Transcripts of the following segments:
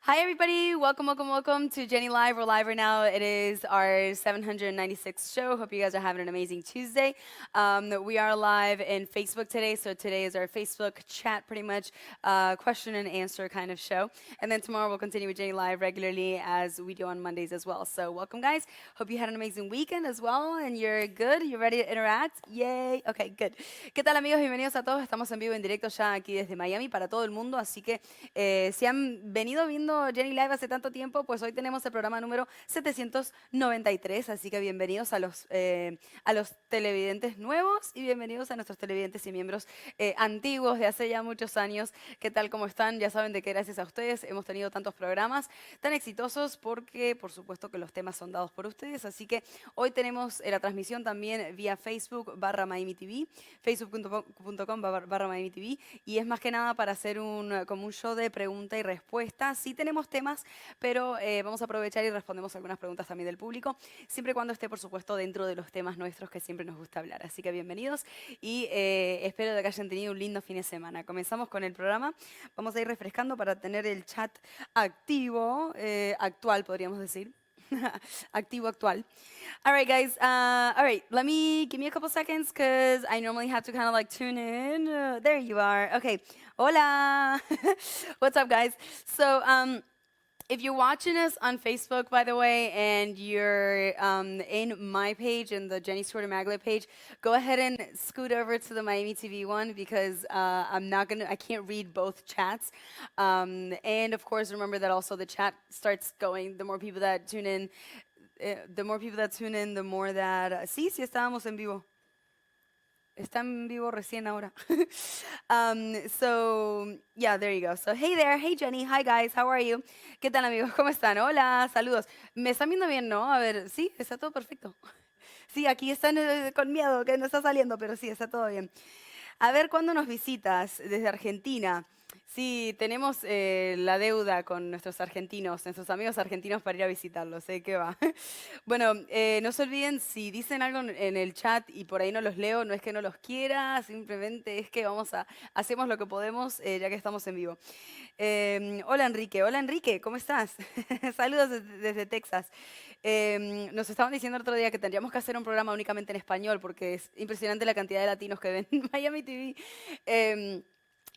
Hi, everybody. Welcome to Jenny Live. We're live right now. It is our 796th show. Hope you guys are having an amazing Tuesday. We are live in Facebook today, so today is our Facebook chat, pretty much question and answer kind of show. And then tomorrow we'll continue with Jenny Live regularly as we do on Mondays as well. So welcome, guys. Hope you had an amazing weekend as well, and you're good. You're ready to interact. Yay. Okay, good. ¿Qué tal, amigos? Bienvenidos a todos. Estamos en vivo en directo ya aquí desde Miami para todo el mundo, así que si han venido viendo Jenny Live hace tanto tiempo, pues hoy tenemos el programa número 793, así que bienvenidos a los televidentes nuevos y bienvenidos a nuestros televidentes y miembros antiguos de hace ya muchos años. ¿Qué tal? ¿Cómo están? Ya saben de que gracias a ustedes hemos tenido tantos programas tan exitosos porque, por supuesto, que los temas son dados por ustedes, así que hoy tenemos la transmisión también vía Facebook /Miami TV, facebook.com /Miami TV, y es más que nada para hacer como un show de pregunta y respuesta. Sí tenemos temas, pero vamos a aprovechar y respondemos algunas preguntas también del público, siempre y cuando esté, por supuesto, dentro de los temas nuestros que siempre nos gusta hablar. Así que bienvenidos y espero de que hayan tenido un lindo fin de semana. Comenzamos con el programa. Vamos a ir refrescando para tener el chat activo, actual, podríamos decir. Activo actual. All right, guys. All right, give me a couple seconds because I normally have to kind of like tune in. There you are. Okay. Hola. What's up, guys? So, if you're watching us on Facebook, by the way, and you're in my page, in the Jenny Scordamaglia page, go ahead and scoot over to the Miami TV one because I can't read both chats. And of course, remember that also the chat starts going. The more people that tune in, the more that. Sí, sí estábamos en vivo. Está en vivo recién ahora. So, yeah, there you go. So, hey there. Hey, Jenny. Hi, guys. How are you? ¿Qué tal, amigos? ¿Cómo están? Hola, saludos. ¿Me están viendo bien, no? A ver, sí, está todo perfecto. Sí, aquí están con miedo que no está saliendo, pero sí, está todo bien. A ver, ¿cuándo nos visitas desde Argentina? Sí, tenemos la deuda con nuestros argentinos, nuestros amigos argentinos para ir a visitarlos, ¿eh? ¿Qué va? Bueno, no se olviden, si dicen algo en el chat y por ahí no los leo, no es que no los quiera, simplemente es que hacemos lo que podemos ya que estamos en vivo. Hola Enrique, ¿cómo estás? Saludos desde Texas. Nos estaban diciendo el otro día que tendríamos que hacer un programa únicamente en español porque es impresionante la cantidad de latinos que ven Miami TV.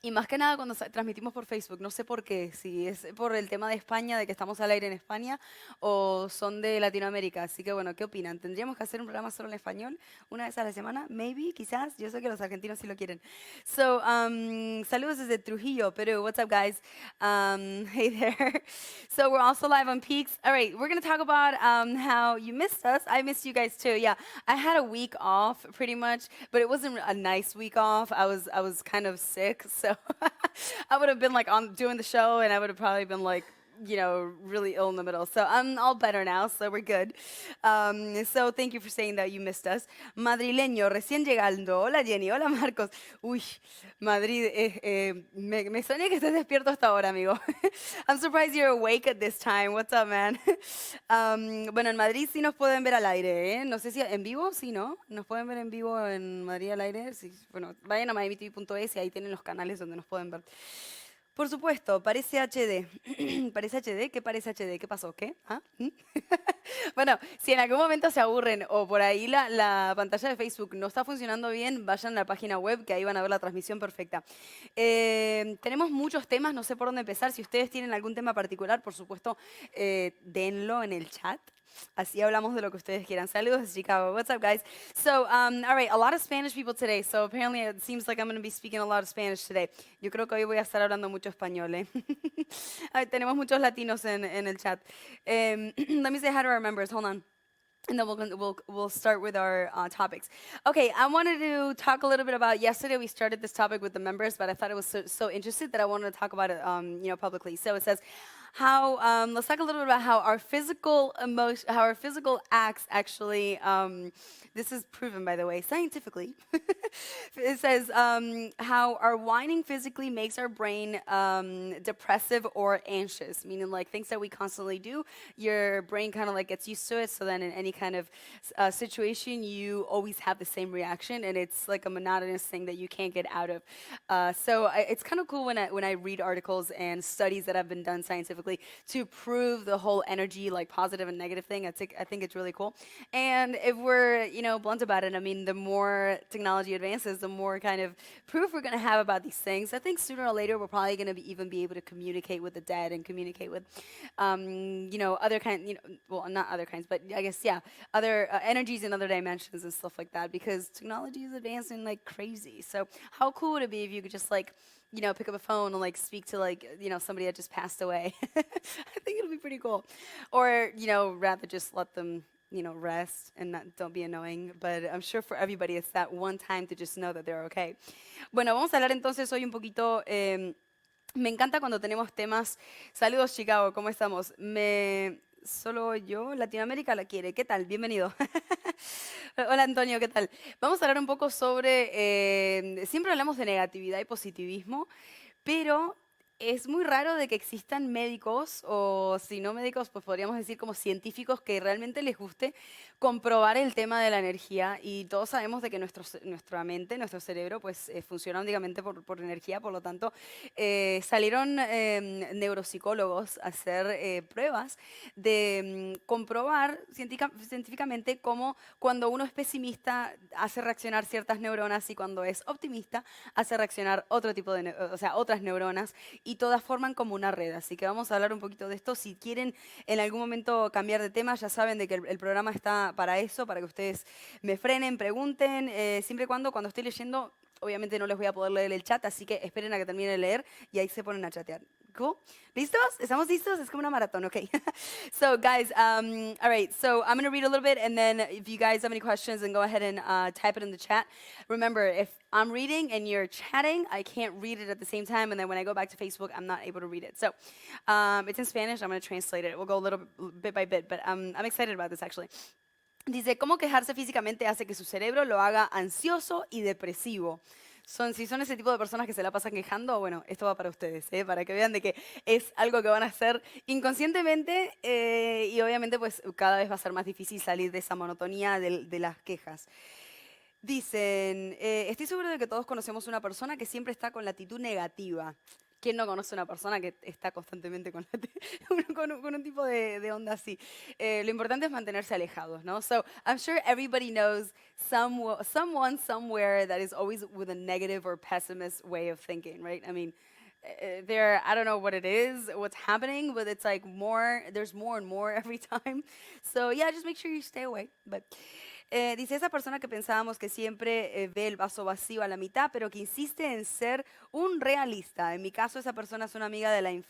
Y más que nada cuando transmitimos por Facebook, no sé por qué, si es por el tema de España, de que estamos al aire en España, o son de Latinoamérica. Así que bueno, ¿qué opinan? ¿Tendríamos que hacer un programa solo en español una vez a la semana? Maybe, quizás. Yo sé que los argentinos sí lo quieren. So, saludos desde Trujillo, Perú. What's up, guys? Hey there. So we're also live on Peaks. All right, we're going to talk about how you missed us. I missed you guys too. Yeah, I had a week off pretty much, but it wasn't a nice week off. I was kind of sick, so I would have been like on doing the show, and I would have probably been like, really ill in the middle. So I'm all better now, so we're good. So thank you for saying that you missed us. Madrileño, recién llegando. Hola Jenny, hola Marcos. Uy, Madrid, me extraña que estés despierto hasta ahora, amigo. I'm surprised you're awake at this time. What's up, man? Bueno, en Madrid sí nos pueden ver al aire, ¿eh? No sé si en vivo, sí, ¿no? Nos pueden ver en vivo en Madrid al aire. Sí, bueno, vayan a miamitv.es y ahí tienen los canales donde nos pueden ver. Por supuesto, parece HD. ¿Parece HD? ¿Qué parece HD? ¿Qué pasó? ¿Qué? ¿Ah? ¿Mm? Bueno, si en algún momento se aburren o por ahí la pantalla de Facebook no está funcionando bien, vayan a la página web que ahí van a ver la transmisión perfecta. Tenemos muchos temas, no sé por dónde empezar. Si ustedes tienen algún tema particular, por supuesto, denlo en el chat. Así hablamos de lo que ustedes quieran. Saludos de Chicago. What's up, guys? So, all right, a lot of Spanish people today. So apparently it seems like I'm going to be speaking a lot of Spanish today. Yo creo que hoy voy a estar hablando mucho español, ¿eh? Tenemos muchos latinos en el chat. Let me say hi to our members. Hold on. And then we'll start with our topics. Okay, I wanted to talk a little bit about yesterday. We started this topic with the members, but I thought it was so interesting that I wanted to talk about it, publicly. So it says, let's talk a little bit about how our physical acts actually. This is proven, by the way, scientifically. It says how our whining physically makes our brain depressive or anxious, meaning like things that we constantly do, your brain kind of like gets used to it. So then in any kind of situation, you always have the same reaction, and it's like a monotonous thing that you can't get out of. So it's kind of cool when I read articles and studies that have been done scientifically scientifically to prove the whole energy, like positive and negative thing. I think it's really cool. And if we're, blunt about it, I mean, the more technology advances, the more kind of proof we're going to have about these things. I think sooner or later we're probably going to even be able to communicate with the dead and communicate with, other kind, well, not other kinds, but I guess yeah, other energies in other dimensions and stuff like that. Because technology is advancing like crazy. So how cool would it be if you could just like pick up a phone and like speak to like, somebody that just passed away. I think it'll be pretty cool. Or, rather just let them, rest and not, don't be annoying. But I'm sure for everybody it's that one time to just know that they're okay. Bueno, vamos a hablar entonces hoy un poquito. Me encanta cuando tenemos temas. Saludos, Chicago, ¿cómo estamos? Solo yo, Latinoamérica la quiere. ¿Qué tal? Bienvenido. Hola, Antonio, ¿qué tal? Vamos a hablar un poco sobre. Siempre hablamos de negatividad y positivismo, pero es muy raro de que existan médicos, o si no médicos, pues podríamos decir como científicos que realmente les guste comprobar el tema de la energía. Y todos sabemos de que nuestra mente, nuestro cerebro, pues funciona únicamente por energía. Por lo tanto, salieron neuropsicólogos a hacer pruebas de comprobar científicamente cómo cuando uno es pesimista hace reaccionar ciertas neuronas y cuando es optimista hace reaccionar otro tipo de, o sea, otras neuronas, y todas forman como una red. Así que vamos a hablar un poquito de esto. Si quieren en algún momento cambiar de tema, ya saben de que el programa está para eso, para que ustedes me frenen, pregunten, siempre y cuando estoy leyendo. Obviamente no les voy a poder leer el chat, así que esperen a que termine de leer y ahí se ponen a chatear. Cool? ¿Listos? ¿Estamos listos? Es como una maratón, okay. So guys, all right, so I'm gonna read a little bit and then if you guys have any questions, then go ahead and type it in the chat. Remember, if I'm reading and you're chatting, I can't read it at the same time, and then when I go back to Facebook, I'm not able to read it. So it's in Spanish, I'm gonna translate it. We'll go a little bit by bit, but I'm excited about this actually. Dice, ¿cómo quejarse físicamente hace que su cerebro lo haga ansioso y depresivo? Si son ese tipo de personas que se la pasan quejando, bueno, esto va para ustedes, para que vean de que es algo que van a hacer inconscientemente y obviamente pues cada vez va a ser más difícil salir de esa monotonía de las quejas. Dicen, estoy seguro de que todos conocemos una persona que siempre está con la actitud negativa. ¿Quién no conoce una persona que está constantemente con, con un tipo de onda así? Lo importante es mantenerse alejados, ¿no? So I'm sure everybody knows someone somewhere that is always with a negative or pessimist way of thinking, right? I mean, I don't know what it is, what's happening, but it's like there's more and more every time. So yeah, just make sure you stay away. But dice esa persona que pensábamos que siempre ve el vaso vacío a la mitad, pero que insiste en ser un realista. En mi caso, esa persona es una amiga la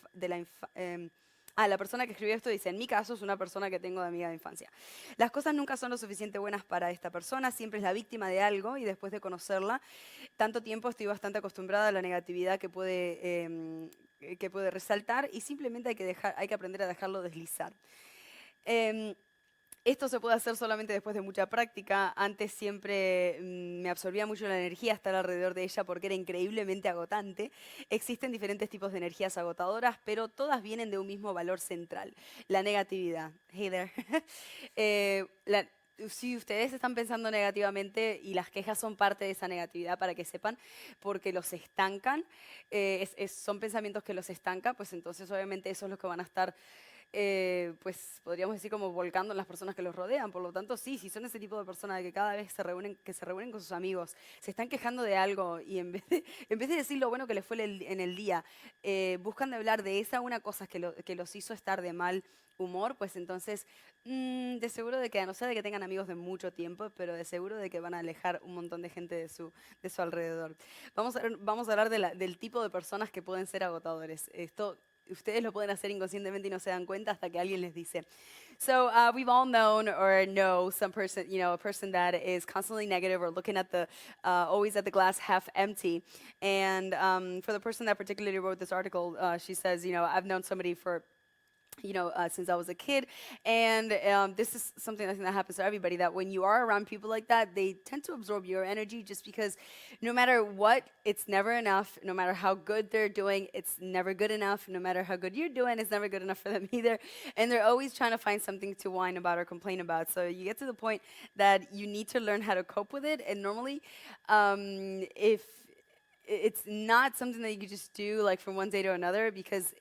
persona que escribió esto dice, en mi caso es una persona que tengo de amiga de infancia. Las cosas nunca son lo suficiente buenas para esta persona, siempre es la víctima de algo y después de conocerla, tanto tiempo estoy bastante acostumbrada a la negatividad que puede resaltar y simplemente hay que aprender a dejarlo deslizar. Esto se puede hacer solamente después de mucha práctica. Antes siempre me absorbía mucho la energía estar alrededor de ella porque era increíblemente agotante. Existen diferentes tipos de energías agotadoras, pero todas vienen de un mismo valor central, la negatividad. Hey there. Si ustedes están pensando negativamente y las quejas son parte de esa negatividad, para que sepan, porque los estancan, son pensamientos que los estancan, pues entonces obviamente eso es lo que van a estar pues podríamos decir como volcando en las personas que los rodean. Por lo tanto, sí, si son ese tipo de personas de que cada vez se reúnen con sus amigos, se están quejando de algo y en vez de decir lo bueno que les fue en el día, buscan de hablar de esa una cosa que los hizo estar de mal humor, pues entonces de seguro de que, a no ser de que tengan amigos de mucho tiempo, pero de seguro de que van a alejar un montón de gente de su alrededor. Vamos a hablar del tipo de personas que pueden ser agotadores. Esto ustedes lo pueden hacer inconscientemente y no se dan cuenta hasta que alguien les dice. So we've all known or know some person, a person that is constantly negative or looking at always at the glass half empty. And for the person that particularly wrote this article, she says, I've known somebody for since I was a kid. And this is something I think that happens to everybody, that when you are around people like that, they tend to absorb your energy just because no matter what, it's never enough. No matter how good they're doing, it's never good enough. No matter how good you're doing, it's never good enough for them either. And they're always trying to find something to whine about or complain about. So you get to the point that you need to learn how to cope with it. And normally, if it's not something that you could just do like from one day to another, because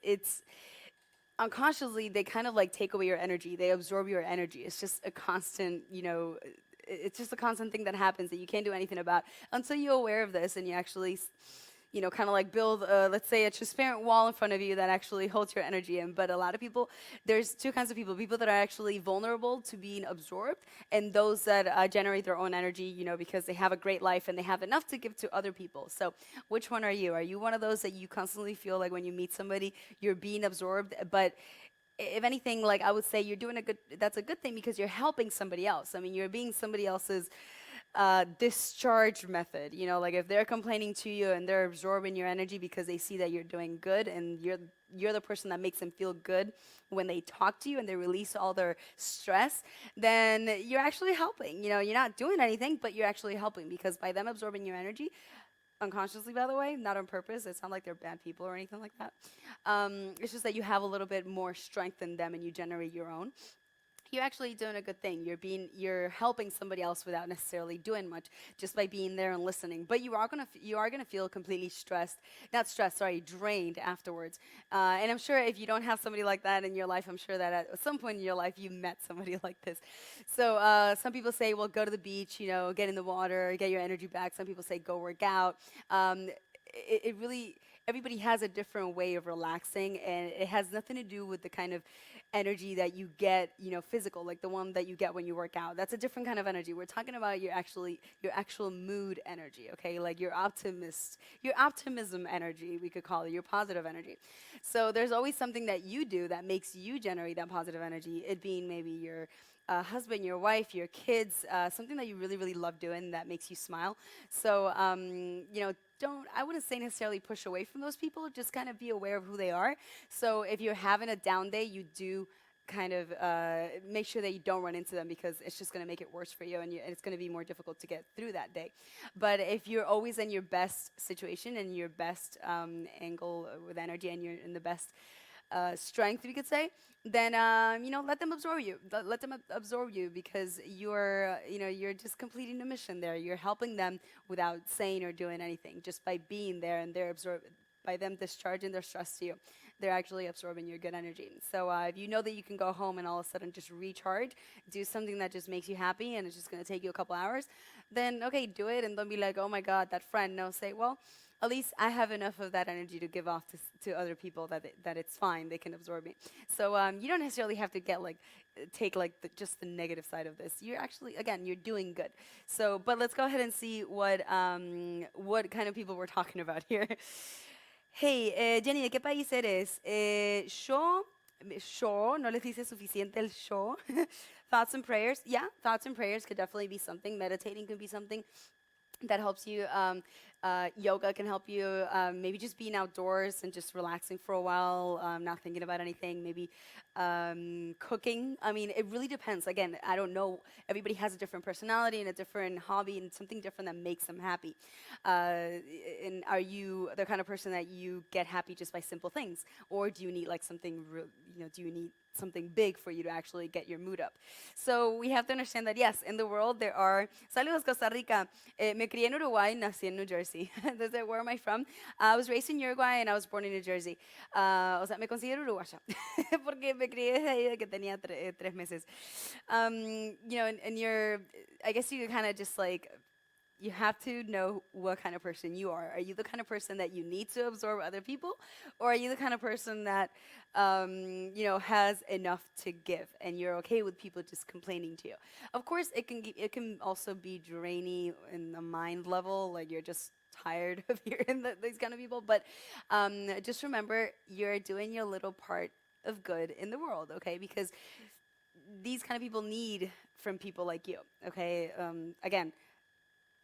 unconsciously they kind of like take away your energy. They absorb your energy. It's just a constant, it's just a constant thing that happens that you can't do anything about until you're aware of this and you actually kind of like build, let's say, a transparent wall in front of you that actually holds your energy in. But a lot of people, there's two kinds of people that are actually vulnerable to being absorbed, and those that generate their own energy, because they have a great life and they have enough to give to other people. So, which one are you? Are you one of those that you constantly feel like when you meet somebody, you're being absorbed, but if anything, like I would say, you're doing a good. That's a good thing because you're helping somebody else. I mean, you're being somebody else's discharge method. Like if they're complaining to you and they're absorbing your energy because they see that you're doing good and you're the person that makes them feel good when they talk to you and they release all their stress, then you're actually helping. You're not doing anything, but you're actually helping because by them absorbing your energy, unconsciously, by the way, not on purpose. It's not like they're bad people or anything like that. It's just that you have a little bit more strength in them and you generate your own. You're actually doing a good thing. You're helping somebody else without necessarily doing much, just by being there and listening. But you are gonna feel completely stressed, not stressed, sorry, drained afterwards. And I'm sure if you don't have somebody like that in your life, I'm sure that at some point in your life you met somebody like this. So some people say, well, go to the beach, get in the water, get your energy back. Some people say, go work out. It really everybody has a different way of relaxing, and it has nothing to do with the kind of energy that you get, physical, like the one that you get when you work out. That's a different kind of energy. We're talking about your actual mood energy, okay? Like your optimism energy, we could call it, your positive energy. So there's always something that you do that makes you generate that positive energy. It being maybe your husband, your wife, your kids, something that you really, really love doing that makes you smile. So, don't, I wouldn't say necessarily push away from those people, just kind of be aware of who they are. So if you're having a down day, you do kind of make sure that you don't run into them because it's just going to make it worse for you and it's going to be more difficult to get through that day. But if you're always in your best situation and your best angle with energy and you're in the best strength, we could say, then let them absorb you. Let them absorb you because you're just completing a mission there. You're helping them without saying or doing anything, just by being there, and they're absorbed by them discharging their stress to you. They're actually absorbing your good energy. So if you know that you can go home and all of a sudden just recharge, do something that just makes you happy, and it's just going to take you a couple hours, then okay, do it, and don't be like, oh my God, that friend. No, say, well, at least I have enough of that energy to give off to other people that it's fine. They can absorb me. So you don't necessarily have to get like take like just the negative side of this. You're actually, again, you're doing good. So, but let's go ahead and see what kind of people we're talking about here. Hey, Jenny, ¿de qué país eres? Yo no les dice suficiente el yo. Thoughts and prayers. Yeah, thoughts and prayers could definitely be something. Meditating could be something that helps you. Yoga can help you. Maybe just being outdoors and just relaxing for a while, not thinking about anything. Maybe cooking. I mean, it really depends. Again, I don't know. Everybody has a different personality and a different hobby and something different that makes them happy. And are you the kind of person that you get happy just by simple things, or do you need like something? Do you need something big for you to actually get your mood up? So we have to understand that yes, in the world there are. Saludos, Costa Rica. Me crié en Uruguay, nací en New Jersey. Desde where am I from? I was raised in Uruguay and I was born in New Jersey. O sea, me considero uruguaya porque me crié desde ahí de que tenía 3 meses. And you're, I guess you kind of just like you have to know what kind of person you are. Are you the kind of person that you need to absorb other people, or are you the kind of person that has enough to give and you're okay with people just complaining to you? Of course, it can also be draining in the mind level, like you're just tired of hearing these kind of people. But just remember, you're doing your little part of good in the world, okay? Because these kind of people need from people like you, okay? Again,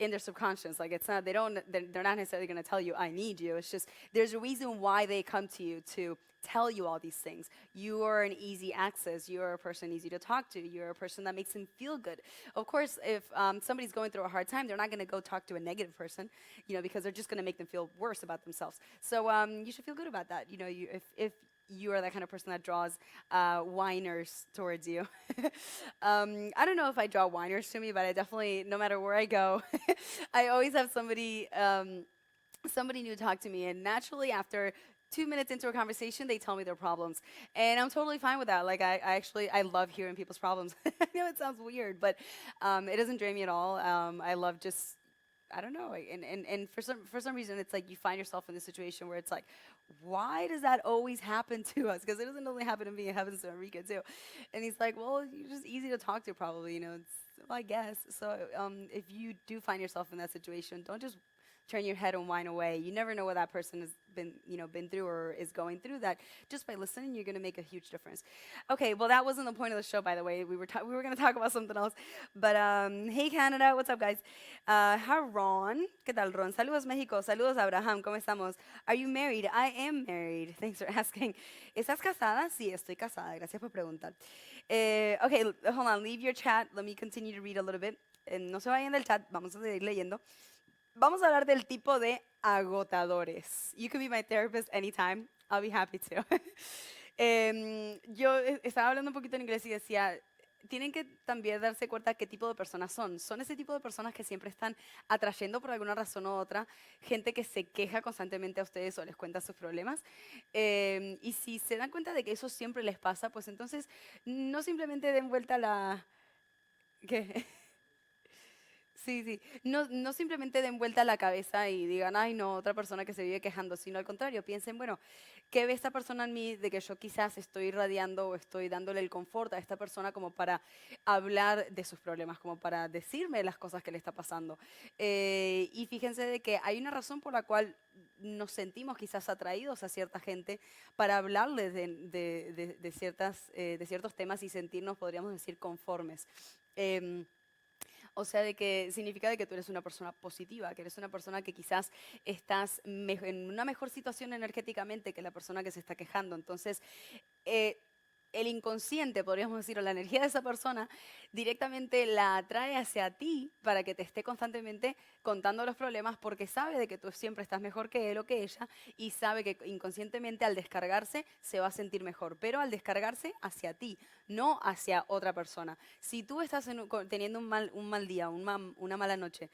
in their subconscious, like it's not, they're not necessarily going to tell you I need you. It's just there's a reason why they come to you to tell you all these things. You are an easy access. You're a person easy to talk to. You're a person that makes them feel good. Of course, if somebody's going through a hard time, they're not going to go talk to a negative person, because they're just going to make them feel worse about themselves. So you should feel good about that. If you are that kind of person that draws whiners towards you. I don't know if I draw whiners to me, but I definitely, no matter where I go, I always have somebody new talk to me. And naturally, after 2 minutes into a conversation, they tell me their problems, and I'm totally fine with that. Like I love hearing people's problems. I know it sounds weird, but it doesn't drain me at all. I love just I don't know, and for some reason, it's like you find yourself in this situation where it's like, why does that always happen to us? Because it doesn't only happen to me; it happens to Enrique too. And he's like, well, you're just easy to talk to, probably. Well, I guess. So if you do find yourself in that situation, don't just turn your head and whine away. You never know what that person has been through or is going through. That just by listening, you're going to make a huge difference. Okay, well, that wasn't the point of the show, by the way. We were going to talk about something else. But hey, Canada, what's up, guys? Hi, Ron. ¿Qué tal, Ron? Saludos, México. Saludos, Abraham. ¿Cómo estamos? Are you married? I am married. Thanks for asking. ¿Estás casada? Sí, estoy casada. Gracias por preguntar. Okay, hold on. Leave your chat. Let me continue to read a little bit. No se vayan del chat. Vamos a seguir leyendo. Vamos a hablar del tipo de agotadores. You can be my therapist anytime. I'll be happy to. Yo estaba hablando un poquito en inglés y decía, tienen que también darse cuenta qué tipo de personas son. Son ese tipo de personas que siempre están atrayendo por alguna razón u otra gente que se queja constantemente a ustedes o les cuenta sus problemas. Y si se dan cuenta de que eso siempre les pasa, pues entonces no simplemente den vuelta la... ¿Qué? Sí, sí. No, no simplemente den vuelta la cabeza y digan, ay, no, otra persona que se vive quejando, sino al contrario, piensen, bueno, ¿qué ve esta persona en mí de que yo quizás estoy irradiando o estoy dándole el confort a esta persona como para hablar de sus problemas, como para decirme las cosas que le está pasando? Y fíjense de que hay una razón por la cual nos sentimos quizás atraídos a cierta gente para hablarles de ciertos temas y sentirnos, podríamos decir, conformes. Em, o sea, de que significa de que tú eres una persona positiva, que eres una persona que quizás estás en una mejor situación energéticamente que la persona que se está quejando. Entonces, eh, el inconsciente, podríamos decir, o la energía de esa persona, directamente la atrae hacia ti para que te esté constantemente contando los problemas porque sabe de que tú siempre estás mejor que él o que ella y sabe que inconscientemente al descargarse se va a sentir mejor, pero al descargarse hacia ti, no hacia otra persona. Si tú estás teniendo un mal día, una mala noche,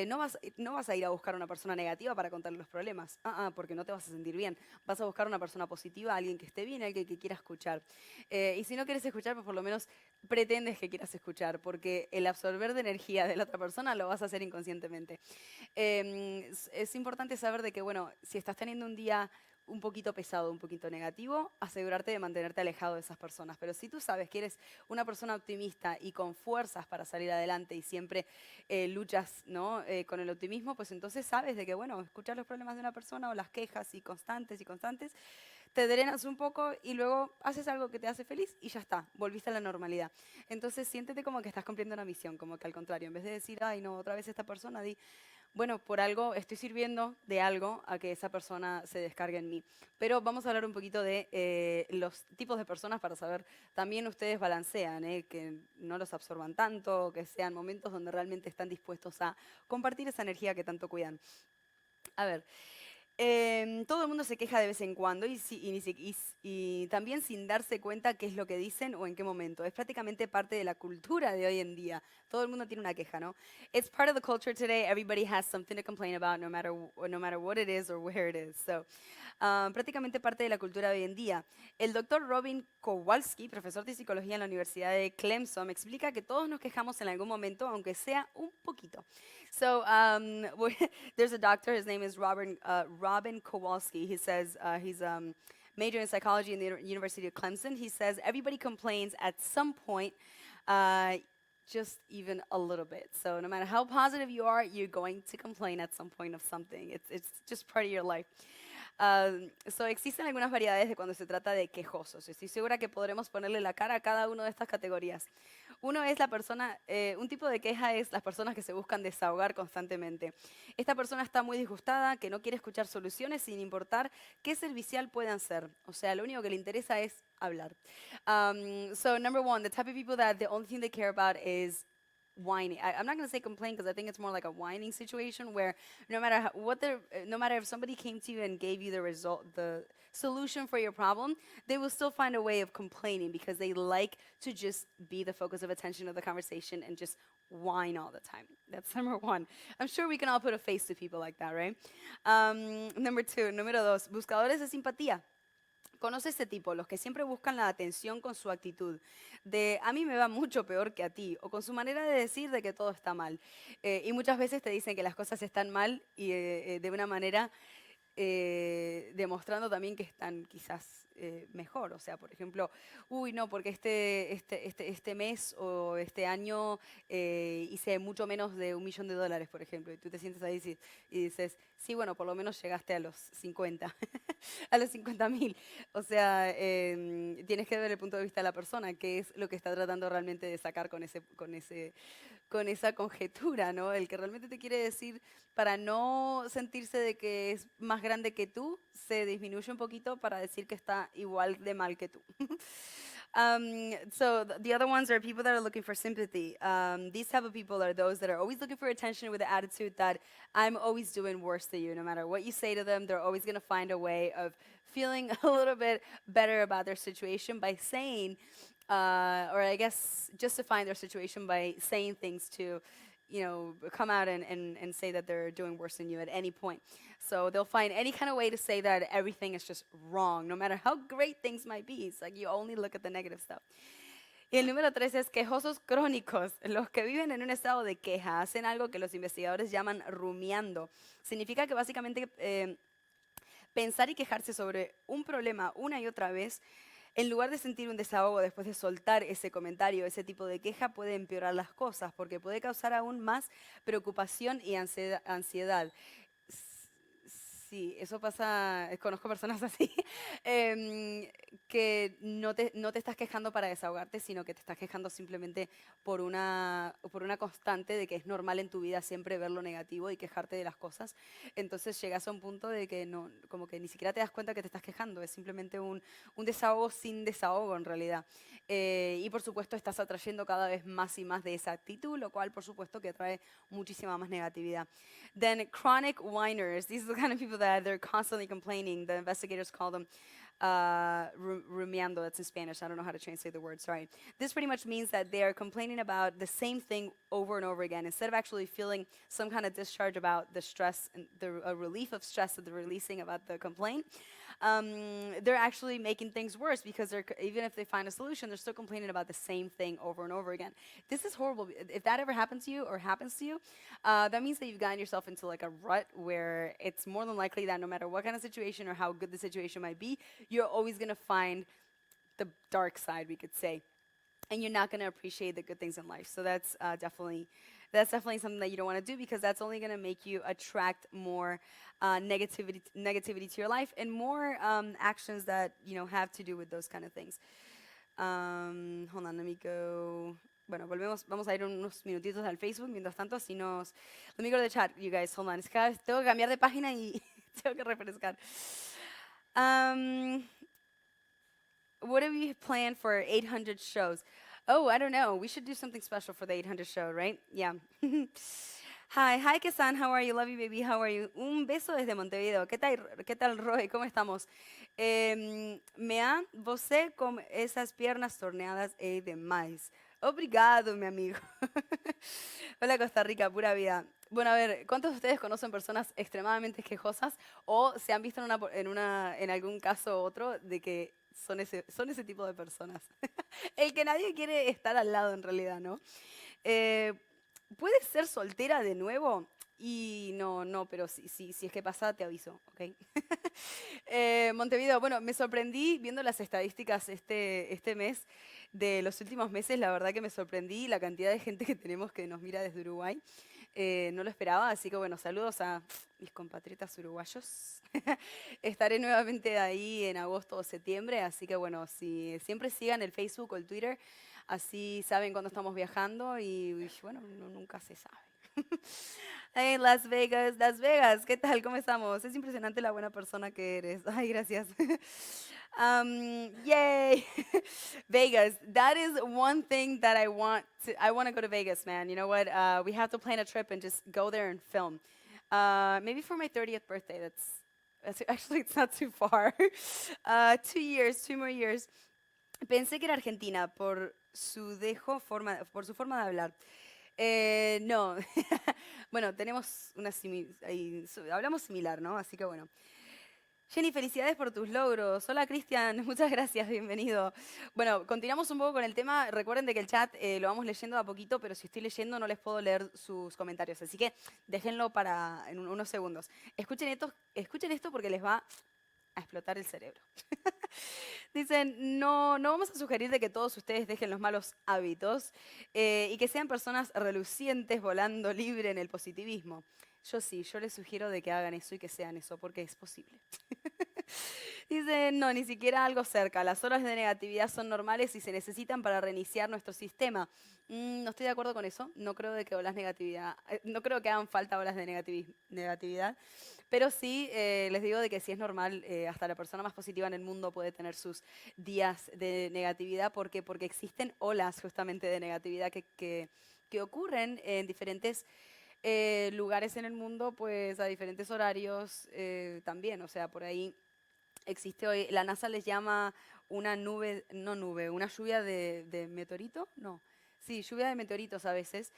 no vas a ir a buscar una persona negativa para contarle los problemas, porque no te vas a sentir bien. Vas a buscar una persona positiva, alguien que esté bien, alguien que quiera escuchar. Y si no quieres escuchar, pues por lo menos pretendes que quieras escuchar, porque el absorber de energía de la otra persona lo vas a hacer inconscientemente. Es importante saber de que, bueno, si estás teniendo un día un poquito pesado, un poquito negativo, asegurarte de mantenerte alejado de esas personas. Pero si tú sabes que eres una persona optimista y con fuerzas para salir adelante y siempre luchas, ¿no? Con el optimismo, pues entonces sabes de que, bueno, escuchar los problemas de una persona o las quejas y constantes, te drenas un poco y luego haces algo que te hace feliz y ya está, volviste a la normalidad. Entonces siéntete como que estás cumpliendo una misión, como que al contrario, en vez de decir, ay, no, otra vez esta persona, di, bueno, por algo estoy sirviendo de algo a que esa persona se descargue en mí. Pero vamos a hablar un poquito de los tipos de personas para saber, también ustedes balancean, que no los absorban tanto, que sean momentos donde realmente están dispuestos a compartir esa energía que tanto cuidan. A ver, todo el mundo se queja de vez en cuando y también sin darse cuenta qué es lo que dicen o en qué momento. Es prácticamente parte de la cultura de hoy en día. Todo el mundo tiene una queja, ¿no? It's part of the culture today. Everybody has something to complain about, no matter what it is or where it is. So, prácticamente parte de la cultura de hoy en día. El doctor Robin Kowalski, profesor de psicología en la Universidad de Clemson, explica que todos nos quejamos en algún momento, aunque sea un poquito. So there's a doctor. His name is Robin Kowalski. He says he's major in psychology in the University of Clemson. He says everybody complains at some point, just even a little bit. So no matter how positive you are, you're going to complain at some point of something. It's just part of your life. Existen algunas variedades de cuando se trata de quejosos. Estoy segura que podremos ponerle la cara a cada una de estas categorías. Uno es un tipo de queja es las personas que se buscan desahogar constantemente. Esta persona está muy disgustada, que no quiere escuchar soluciones sin importar qué servicial puedan ser. O sea, lo único que le interesa es hablar. So number one, the type of people that the only thing they care about is whining. I'm not going to say complain because I think it's more like a whining situation where no matter if somebody came to you and gave you the solution for your problem, they will still find a way of complaining because they like to just be the focus of attention of the conversation and just whine all the time. That's number one. I'm sure we can all put a face to people like that, right? Number two, número dos, buscadores de simpatía. Conoce ese tipo, los que siempre buscan la atención con su actitud, de a mí me va mucho peor que a ti, o con su manera de decir de que todo está mal. Y muchas veces te dicen que las cosas están mal y de una manera demostrando también que están quizás mejor. O sea, por ejemplo, uy, no, porque este mes o este año hice mucho menos de $1 millón, por ejemplo, y tú te sientes ahí y dices, sí, bueno, por lo menos llegaste a los 50, a los 50.000. O sea, tienes que ver el punto de vista de la persona, qué es lo que está tratando realmente de sacar con esa conjetura, ¿no? El que realmente te quiere decir para no sentirse de que es más grande que tú, se disminuye un poquito para decir que está igual de mal que tú. So the other ones are people that are looking for sympathy. These type of people are those that are always looking for attention with the attitude that I'm always doing worse than you. No matter what you say to them, they're always going to find a way of feeling a little bit better about their situation by saying, or I guess justifying their situation by saying things to, come out and say that they're doing worse than you at any point. So they'll find any kind of way to say that everything is just wrong, no matter how great things might be. It's like you only look at the negative stuff. Y el número tres es quejosos crónicos. Los que viven en un estado de queja hacen algo que los investigadores llaman rumiando. Significa que básicamente pensar y quejarse sobre un problema una y otra vez, en lugar de sentir un desahogo después de soltar ese comentario, ese tipo de queja puede empeorar las cosas porque puede causar aún más preocupación y ansiedad. Sí, eso pasa, conozco personas así, em, que no te estás quejando para desahogarte, sino que te estás quejando simplemente por una constante de que es normal en tu vida siempre ver lo negativo y quejarte de las cosas. Entonces llegas a un punto de que no, como que ni siquiera te das cuenta que te estás quejando, es simplemente un desahogo sin desahogo en realidad. Y por supuesto estás atrayendo cada vez más y más de esa actitud, lo cual por supuesto que trae muchísima más negatividad. Then chronic whiners. These are the kind of people that they're constantly complaining. The investigators call them rumiando. That's in Spanish. I don't know how to translate the word. Sorry. This pretty much means that they are complaining about the same thing over and over again. Instead of actually feeling some kind of discharge about the stress and the relief of stress that they're releasing about the complaint, they're actually making things worse because even if they find a solution, they're still complaining about the same thing over and over again. This is horrible. If that ever happened to you or happens to you, that means that you've gotten yourself into like a rut where it's more than likely that no matter what kind of situation or how good the situation might be, you're always going to find the dark side, we could say, and you're not going to appreciate the good things in life. So that's definitely something that you don't want to do because that's only going to make you attract more negativity to your life and more actions that have to do with those kind of things. Hold on, let me go. Bueno, vamos a ir unos minutitos al Facebook, mientras tanto así nos... Let me go to the chat, you guys, hold on. Es que tengo que cambiar de página y tengo que refrescar. What do we plan for 800 shows? Oh, I don't know. We should do something special for the 800 show, right? Yeah. Hi, Kesan, how are you? Love you, baby, how are you? Un beso desde Montevideo. ¿Qué tal, Roy? ¿Cómo estamos? Você com essas piernas torneadas e demais. Obrigado, mi amigo. Hola, Costa Rica, pura vida. Bueno, a ver, ¿cuántos de ustedes conocen personas extremadamente quejosas o se han visto en algún caso u otro de que son ese tipo de personas? El que nadie quiere estar al lado en realidad, ¿no? Eh, ¿Puedes ser soltera de nuevo? Y no, pero si es que pasa, te aviso, ¿ok? Montevideo, bueno, me sorprendí viendo las estadísticas este mes de los últimos meses, la verdad que me sorprendí la cantidad de gente que tenemos que nos mira desde Uruguay. No lo esperaba, así que bueno, saludos a mis compatriotas uruguayos. Estaré nuevamente ahí en agosto o septiembre, así que bueno, si siempre sigan el Facebook o el Twitter, así saben cuándo estamos viajando y bueno, nunca se sabe. Hey, Las Vegas, ¿qué tal? ¿Cómo estamos? Es impresionante la buena persona que eres. Ay, gracias. Yay, Vegas. That is one thing that I want to go to Vegas, man. You know what? We have to plan a trip and just go there and film. Maybe for my 30th birthday. Actually, it's not too far. 2 years, 2 more years. Pensé que era Argentina por su forma de hablar. No, bueno, tenemos hablamos similar, ¿no? Así que bueno. Jenny, felicidades por tus logros. Hola Cristian, muchas gracias, bienvenido. Bueno, continuamos un poco con el tema. Recuerden de que el chat lo vamos leyendo de a poquito, pero si estoy leyendo no les puedo leer sus comentarios, así que déjenlo para en unos segundos. Escuchen esto porque les va a explotar el cerebro. Dicen, no, no vamos a sugerir de que todos ustedes dejen los malos hábitos y que sean personas relucientes volando libre en el positivismo. Yo sí, yo les sugiero de que hagan eso y que sean eso, porque es posible. Dicen, no, ni siquiera algo cerca. Las olas de negatividad son normales y se necesitan para reiniciar nuestro sistema. No estoy de acuerdo con eso. No creo de que no creo que hagan falta olas de negatividad. Pero sí les digo de que sí es normal, hasta la persona más positiva en el mundo puede tener sus días de negatividad. ¿Por qué? Porque existen olas justamente de negatividad que ocurren en diferentes lugares en el mundo, pues a diferentes horarios también. O sea, por ahí existe hoy, la NASA les llama una nube, no nube, una lluvia de meteorito, no. Sí, lluvia de meteoritos a veces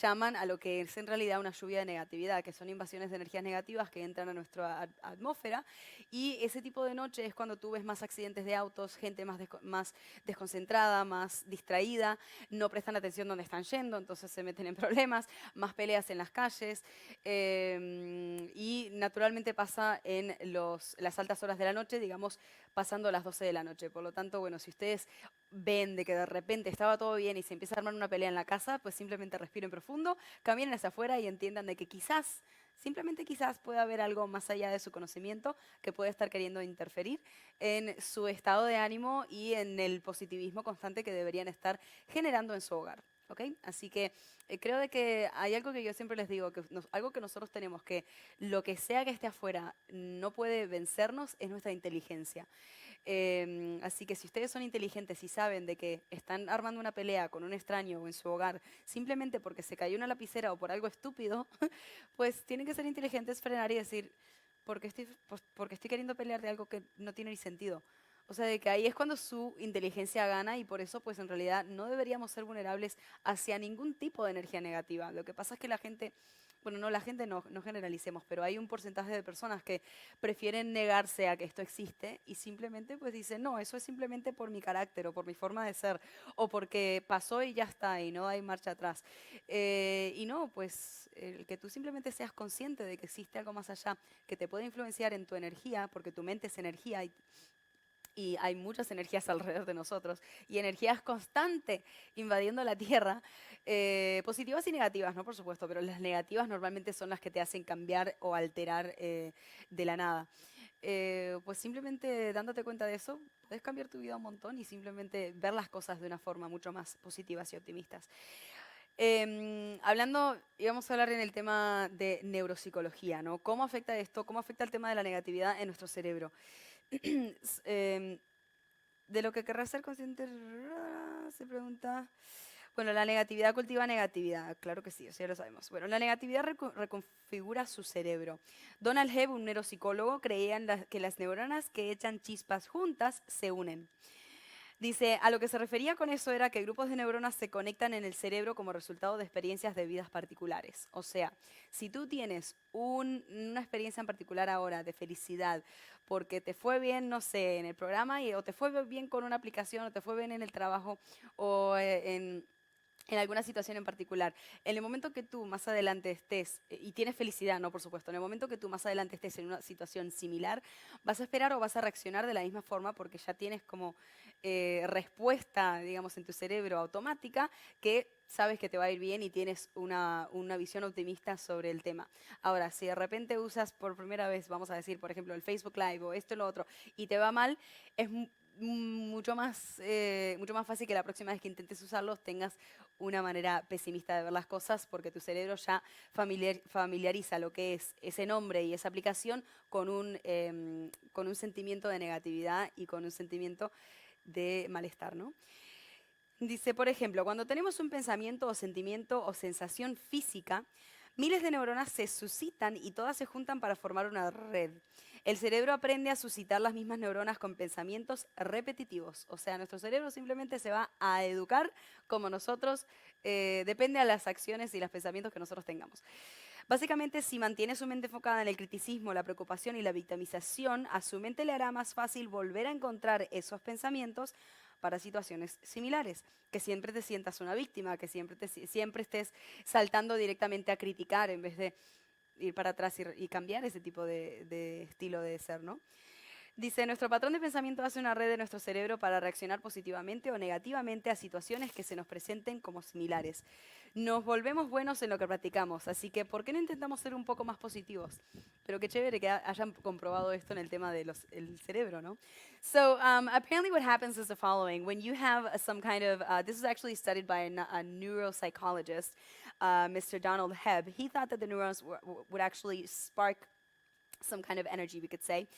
llaman a lo que es en realidad una lluvia de negatividad, que son invasiones de energías negativas que entran a nuestra atmósfera. Y ese tipo de noche es cuando tú ves más accidentes de autos, gente más desconcentrada, más distraída, no prestan atención donde están yendo, entonces se meten en problemas, más peleas en las calles. Y naturalmente pasa en las altas horas de la noche, digamos, pasando las 12 de la noche. Por lo tanto, bueno, si ustedes ven de que de repente estaba todo bien y se empieza a armar una pelea en la casa, pues simplemente respiren profundo, caminen hacia afuera y entiendan de que quizás, simplemente quizás pueda haber algo más allá de su conocimiento que puede estar queriendo interferir en su estado de ánimo y en el positivismo constante que deberían estar generando en su hogar. ¿Ok? Así que creo de que hay algo que yo siempre les digo, que algo que nosotros tenemos, que lo que sea que esté afuera no puede vencernos, es nuestra inteligencia. Así que si ustedes son inteligentes y saben de que están armando una pelea con un extraño o en su hogar simplemente porque se cayó una lapicera o por algo estúpido, pues tienen que ser inteligentes, frenar y decir, porque estoy queriendo pelear de algo que no tiene ni sentido? O sea, de que ahí es cuando su inteligencia gana y por eso, pues en realidad no deberíamos ser vulnerables hacia ningún tipo de energía negativa. Lo que pasa es que la gente, bueno, no, la gente no, no generalicemos, pero hay un porcentaje de personas que prefieren negarse a que esto existe y simplemente pues dicen, no, eso es simplemente por mi carácter o por mi forma de ser o porque pasó y ya está y no hay marcha atrás. Y no, pues el que tú simplemente seas consciente de que existe algo más allá que te puede influenciar en tu energía, porque tu mente es energía y hay muchas energías alrededor de nosotros y energías constantes invadiendo la Tierra, positivas y negativas, ¿no? Por supuesto, pero las negativas normalmente son las que te hacen cambiar o alterar de la nada. Pues simplemente dándote cuenta de eso, puedes cambiar tu vida un montón y simplemente ver las cosas de una forma mucho más positivas y optimistas. Hablando, íbamos a hablar en el tema de neuropsicología, ¿no? ¿Cómo afecta esto? ¿Cómo afecta el tema de la negatividad en nuestro cerebro? De lo que querrá ser consciente, se pregunta. Bueno, la negatividad cultiva negatividad, claro que sí, eso ya lo sabemos. Bueno, la negatividad reconfigura su cerebro. Donald Hebb, un neuropsicólogo, creía que las neuronas que echan chispas juntas se unen. Dice, a lo que se refería con eso era que grupos de neuronas se conectan en el cerebro como resultado de experiencias de vidas particulares. O sea, si tú tienes una experiencia en particular ahora de felicidad, porque te fue bien, no sé, en el programa, o te fue bien con una aplicación, o te fue bien en el trabajo, o en alguna situación en particular. En el momento que tú más adelante estés, y tienes felicidad, ¿no? Por supuesto, en el momento que tú más adelante estés en una situación similar, vas a esperar o vas a reaccionar de la misma forma porque ya tienes como respuesta, digamos, en tu cerebro automática que sabes que te va a ir bien y tienes una visión optimista sobre el tema. Ahora, si de repente usas por primera vez, vamos a decir, por ejemplo, el Facebook Live o esto o lo otro, y te va mal, es mucho más fácil que la próxima vez que intentes usarlos tengas una manera pesimista de ver las cosas porque tu cerebro ya familiariza lo que es ese nombre y esa aplicación con un sentimiento de negatividad y con un sentimiento de malestar, ¿no? Dice, por ejemplo, cuando tenemos un pensamiento o sentimiento o sensación física, Miles de neuronas se suscitan y todas se juntan para formar una red. El cerebro aprende a suscitar las mismas neuronas con pensamientos repetitivos. O sea, nuestro cerebro simplemente se va a educar como nosotros, depende de las acciones y los pensamientos que nosotros tengamos. Básicamente, si mantiene su mente enfocada en el criticismo, la preocupación y la victimización, a su mente le hará más fácil volver a encontrar esos pensamientos para situaciones similares. Que siempre te sientas una víctima, que siempre estés saltando directamente a criticar en vez de ir para atrás y cambiar ese tipo de estilo de ser, ¿no? Dice, nuestro patrón de pensamiento hace una red de nuestro cerebro para reaccionar positivamente o negativamente a situaciones que se nos presenten como similares. Nos volvemos buenos en lo que practicamos, así que ¿por qué no intentamos ser un poco más positivos? Pero qué chévere que hayan comprobado esto en el tema del cerebro, ¿no? So apparently what happens is the following. When you have some kind of, this is actually studied by a neuropsychologist, Mr. Donald Hebb. He thought that the neurons would actually spark some kind of energy, we could say,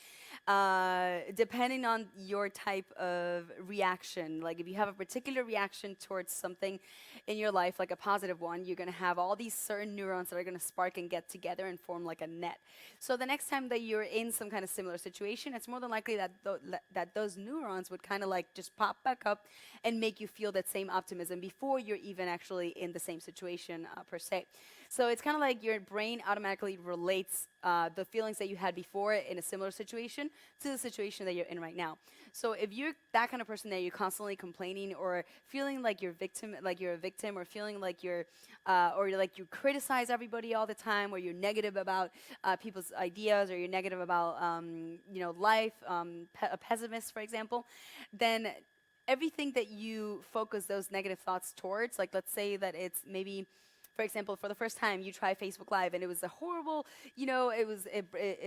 depending on your type of reaction. Like if you have a particular reaction towards something in your life, like a positive one, you're going to have all these certain neurons that are going to spark and get together and form like a net. So the next time that you're in some kind of similar situation, it's more than likely that that those neurons would kind of like just pop back up and make you feel that same optimism before you're even actually in the same situation per se. So it's kind of like your brain automatically relates the feelings that you had before in a similar situation to the situation that you're in right now. So if you're that kind of person that you're constantly complaining or feeling like you're a victim, or feeling like or you're like you criticize everybody all the time, or you're negative about people's ideas, or you're negative about life, a pessimist, for example, then everything that you focus those negative thoughts towards, like let's say that it's maybe, for example, for the first time you try Facebook Live and it was a horrible, it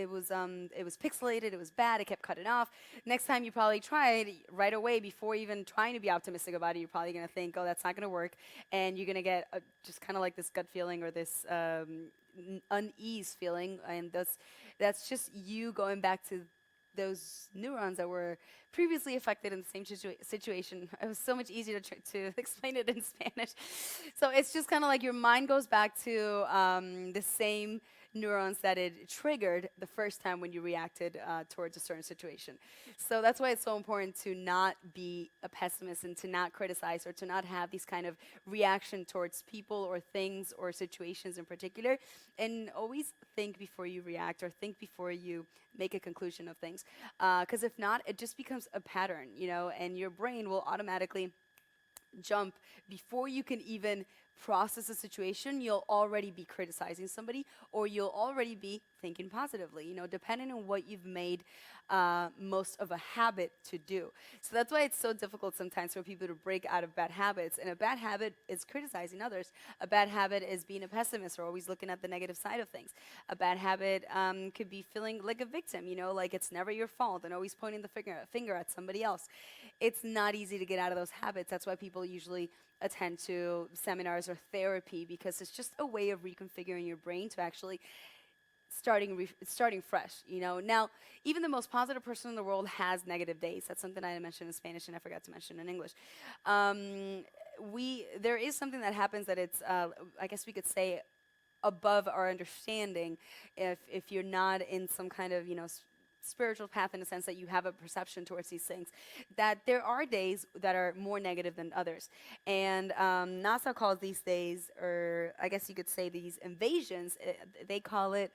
was pixelated, it was bad, it kept cutting off. Next time you probably try it right away before even trying to be optimistic about it, you're probably gonna think, oh, that's not gonna work, and you're gonna get just kind of like this gut feeling or this unease feeling, and that's just you going back to those neurons that were previously affected in the same situation. It was so much easier to explain it in Spanish. So it's just kind of like your mind goes back to the same neurons that it triggered the first time when you reacted towards a certain situation. So that's why it's so important to not be a pessimist and to not criticize or to not have these kind of reaction towards people or things or situations in particular, and always think before you react or think before you make a conclusion of things. Because if not, it just becomes a pattern, and your brain will automatically jump before you can even process a situation. You'll already be criticizing somebody, or you'll already be thinking positively, depending on what you've made most of a habit to do. So that's why it's so difficult sometimes for people to break out of bad habits. And a bad habit is criticizing others. A bad habit is being a pessimist or always looking at the negative side of things. A bad habit could be feeling like a victim, like it's never your fault and always pointing the finger at somebody else. It's not easy to get out of those habits. That's why people usually attend to seminars or therapy, because it's just a way of reconfiguring your brain to actually starting fresh. Now, even the most positive person in the world has negative days. That's something I mentioned in Spanish and I forgot to mention in English. There is something that happens that it's I guess we could say above our understanding, if you're not in some kind of spiritual path, in the sense that you have a perception towards these things, that there are days that are more negative than others. And NASA calls these days, or I guess you could say these invasions, they call it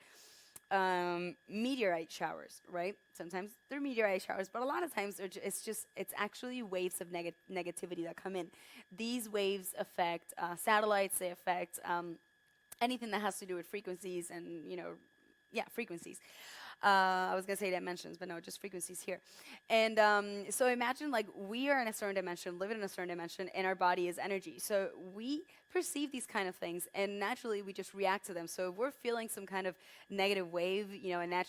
meteorite showers, right? Sometimes they're meteorite showers, but a lot of times it's actually waves of negativity that come in. These waves affect satellites, they affect anything that has to do with frequencies and, frequencies. I was gonna say dimensions, but no, just frequencies here. And so imagine like we are in a certain dimension, living in a certain dimension, and our body is energy. So we perceive these kind of things, and naturally we just react to them. So if we're feeling some kind of negative wave, and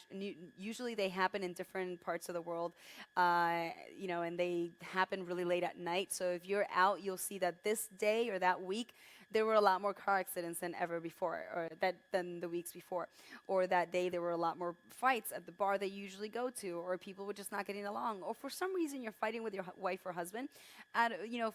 usually they happen in different parts of the world, and they happen really late at night. So if you're out, you'll see that this day or that week, there were a lot more car accidents than ever before, or than the weeks before. Or that day there were a lot more fights at the bar that you usually go to, or people were just not getting along, or for some reason you're fighting with your wife or husband,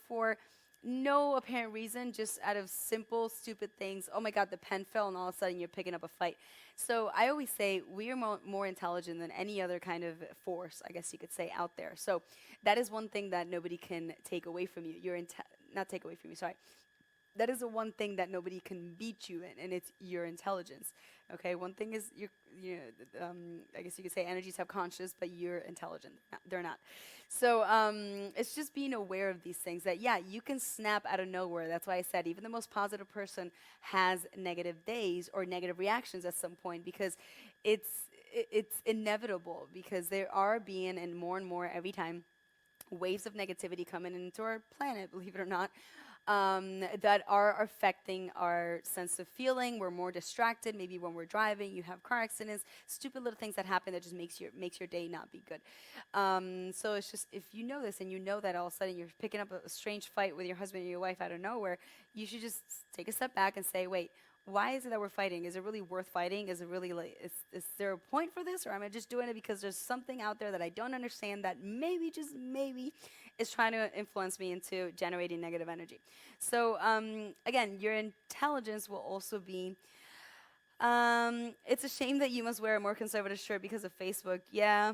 for no apparent reason, just out of simple, stupid things. Oh my God, the pen fell, and all of a sudden you're picking up a fight. So I always say we are more intelligent than any other kind of force, I guess you could say, out there. So that is one thing that nobody can take away from you. Not take away from you, sorry. That is the one thing that nobody can beat you in, and it's your intelligence. Okay, one thing is I guess you could say energies have conscious, but you're intelligent. They're not. So it's just being aware of these things that yeah, you can snap out of nowhere. That's why I said even the most positive person has negative days or negative reactions at some point because it's it's inevitable because there are being and more every time waves of negativity coming into our planet, believe it or not, that are affecting our sense of feeling. We're more distracted. Maybe when we're driving, you have car accidents, stupid little things that happen that just makes your day not be good. So it's just if you know this and you know that all of a sudden you're picking up a strange fight with your husband or your wife out of nowhere, you should just take a step back and say, wait, why is it that we're fighting? Is it really worth fighting? Is it really like, is there a point for this? Or am I just doing it because there's something out there that I don't understand that maybe, just maybe, is trying to influence me into generating negative energy? So, again, your intelligence will also be. It's a shame that you must wear a more conservative shirt because of Facebook. Yeah.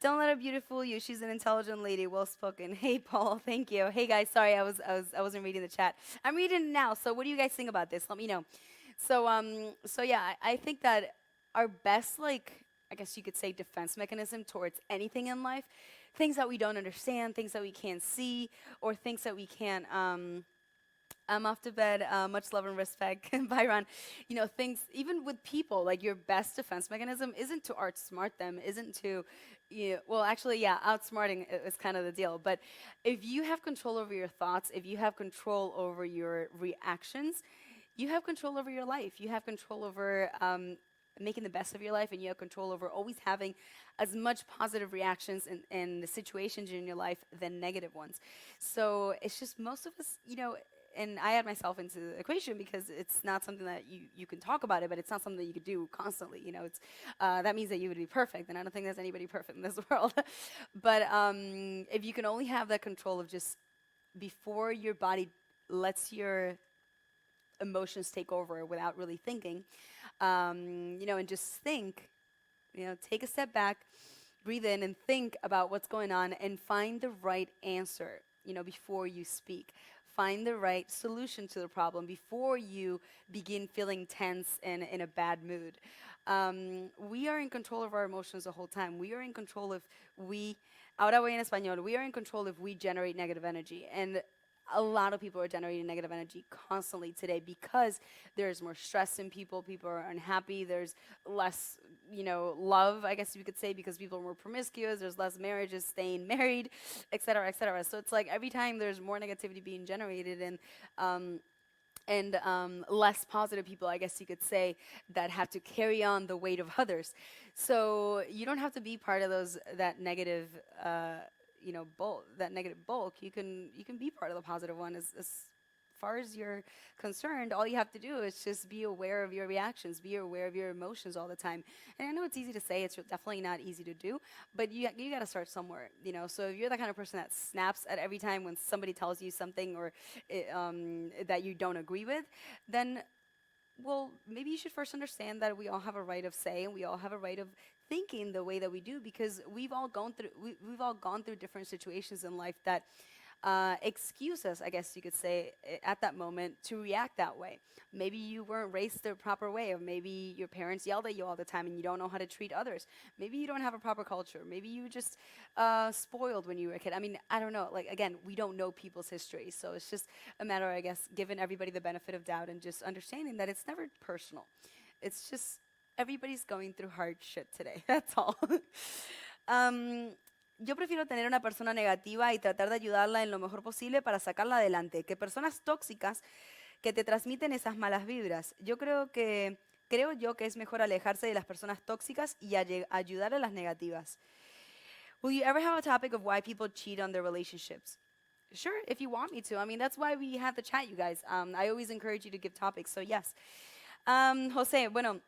Don't let a beautiful fool you. She's an intelligent lady, well spoken. Hey, Paul. Thank you. Hey, guys. Sorry, I wasn't reading the chat. I'm reading it now. So, what do you guys think about this? Let me know. So yeah, I think that our best, like, I guess you could say, defense mechanism towards anything in life, things that we don't understand, things that we can't see, or things that we can't. I'm off to bed. Much love and respect, Byron. You know, things, even with people, like your best defense mechanism isn't to outsmart them, isn't to, well, actually, yeah, outsmarting is kind of the deal. But if you have control over your thoughts, if you have control over your reactions, you have control over your life. You have control over making the best of your life, and you have control over always having as much positive reactions in the situations in your life than negative ones. So it's just most of us, and I add myself into the equation because it's not something that you can talk about it, but it's not something that you could do constantly. It's that means that you would be perfect, and I don't think there's anybody perfect in this world. But if you can only have that control of just before your body lets your emotions take over without really thinking, and just think, take a step back, breathe in and think about what's going on and find the right answer, before you speak. Find the right solution to the problem before you begin feeling tense and in a bad mood. We are in control of our emotions the whole time. We are in control if we, ahora voy en español, we are in control if we generate negative energy. And a lot of people are generating negative energy constantly today because there's more stress in people. People are unhappy. There's less, love, I guess you could say, because people are more promiscuous. There's less marriages staying married, et cetera, et cetera. So it's like every time there's more negativity being generated and less positive people, I guess you could say, that have to carry on the weight of others. So you don't have to be part of that negative, that negative bulk. You can be part of the positive one. As far as you're concerned, all you have to do is just be aware of your reactions, be aware of your emotions all the time. And I know it's easy to say, it's definitely not easy to do, but you got to start somewhere, So if you're the kind of person that snaps at every time when somebody tells you something or that you don't agree with, then well, maybe you should first understand that we all have a right of say and we all have a right of thinking the way that we do because we've all gone through different situations in life that excuse us, I guess you could say, at that moment to react that way. Maybe you weren't raised the proper way, or maybe your parents yelled at you all the time and you don't know how to treat others. Maybe you don't have a proper culture. Maybe you just spoiled when you were a kid. I mean, I don't know. Like, again, we don't know people's history. So it's just a matter, I guess, giving everybody the benefit of doubt and just understanding that it's never personal. It's just everybody's going through hard shit today. That's all. um, Yo prefiero tener una persona negativa y tratar de ayudarla en lo mejor posible para sacarla adelante, que personas tóxicas que te transmiten esas malas vibras. Creo yo que es mejor alejarse de las personas tóxicas y ayudar a las negativas. Will you ever have a topic of why people cheat on their relationships? Sure, if you want me to. I mean, that's why we have the chat, you guys. I always encourage you to give topics, so yes. José, bueno,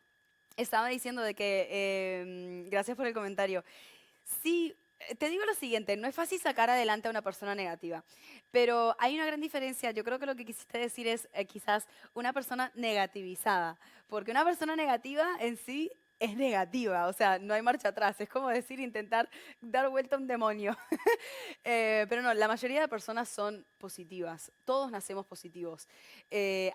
estaba diciendo de que, gracias por el comentario. Sí, Te digo lo siguiente, no es fácil sacar adelante a una persona negativa, pero hay una gran diferencia. Yo creo que lo que quisiste decir es quizás una persona negativizada, porque una persona negativa en sí es negativa, o sea, no hay marcha atrás. Es como decir intentar dar vuelta a un demonio. Pero no, la mayoría de personas son positivas. Todos nacemos positivos.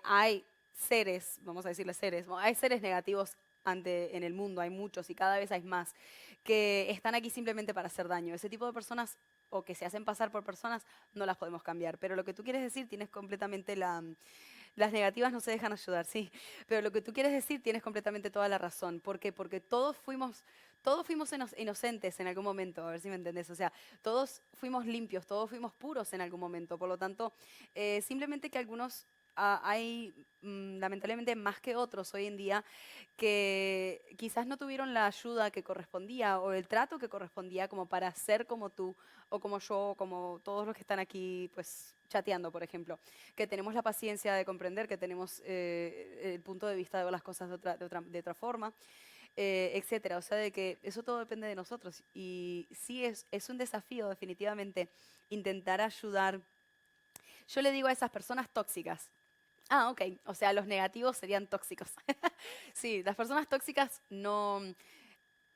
Hay seres, vamos a decirle seres, hay seres negativos en el mundo, hay muchos y cada vez hay más, que están aquí simplemente para hacer daño. Ese tipo de personas o que se hacen pasar por personas no las podemos cambiar. Pero lo que tú quieres decir tienes completamente las negativas no se dejan ayudar, sí. Pero lo que tú quieres decir tienes completamente toda la razón. ¿Por qué? Porque todos fuimos inocentes en algún momento, a ver si me entendés. O sea, todos fuimos limpios, todos fuimos puros en algún momento. Por lo tanto, simplemente que algunos hay lamentablemente más que otros hoy en día que quizás no tuvieron la ayuda que correspondía o el trato que correspondía como para ser como tú o como yo o como todos los que están aquí pues chateando, por ejemplo, que tenemos la paciencia de comprender, que tenemos el punto de vista de ver las cosas de otra forma, etcétera. O sea, de que eso todo depende de nosotros. Y sí es un desafío definitivamente intentar ayudar. Yo le digo a esas personas tóxicas. Ah, ok. O sea, los negativos serían tóxicos. Sí, las personas tóxicas no,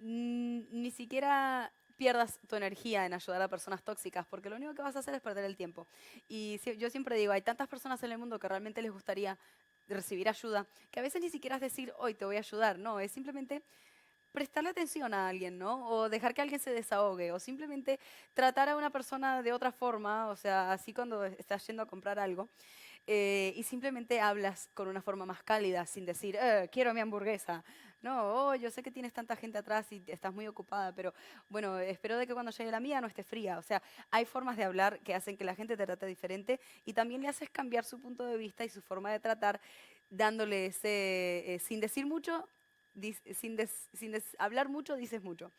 ni siquiera pierdas tu energía en ayudar a personas tóxicas, porque lo único que vas a hacer es perder el tiempo. Y yo siempre digo, hay tantas personas en el mundo que realmente les gustaría recibir ayuda, que a veces ni siquiera es decir, hoy te voy a ayudar, no, es simplemente prestarle atención a alguien, ¿no? O dejar que alguien se desahogue, o simplemente tratar a una persona de otra forma, o sea, así cuando estás yendo a comprar algo, y simplemente hablas con una forma más cálida, sin decir, quiero mi hamburguesa. No, yo sé que tienes tanta gente atrás y estás muy ocupada, pero bueno, espero de que cuando llegue la mía no esté fría. O sea, hay formas de hablar que hacen que la gente te trate diferente y también le haces cambiar su punto de vista y su forma de tratar, dándole ese, sin decir mucho, hablar mucho, dices mucho.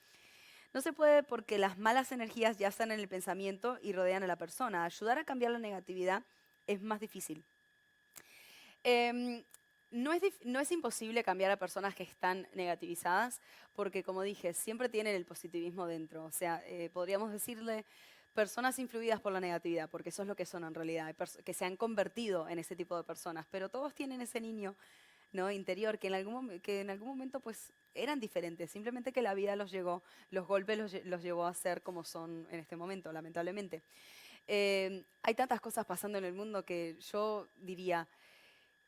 No se puede porque las malas energías ya están en el pensamiento y rodean a la persona. Ayudar a cambiar la negatividad es más difícil. Em, no es imposible cambiar a personas que están negativizadas, porque como dije, siempre tienen el positivismo dentro. O sea, podríamos decirle personas influidas por la negatividad, porque eso es lo que son en realidad, que se han convertido en ese tipo de personas, pero todos tienen ese niño, ¿no? Interior que en algún momento pues eran diferentes, simplemente que la vida los llegó, los golpes los llevó a ser como son en este momento, lamentablemente. Hay tantas cosas pasando en el mundo que yo diría,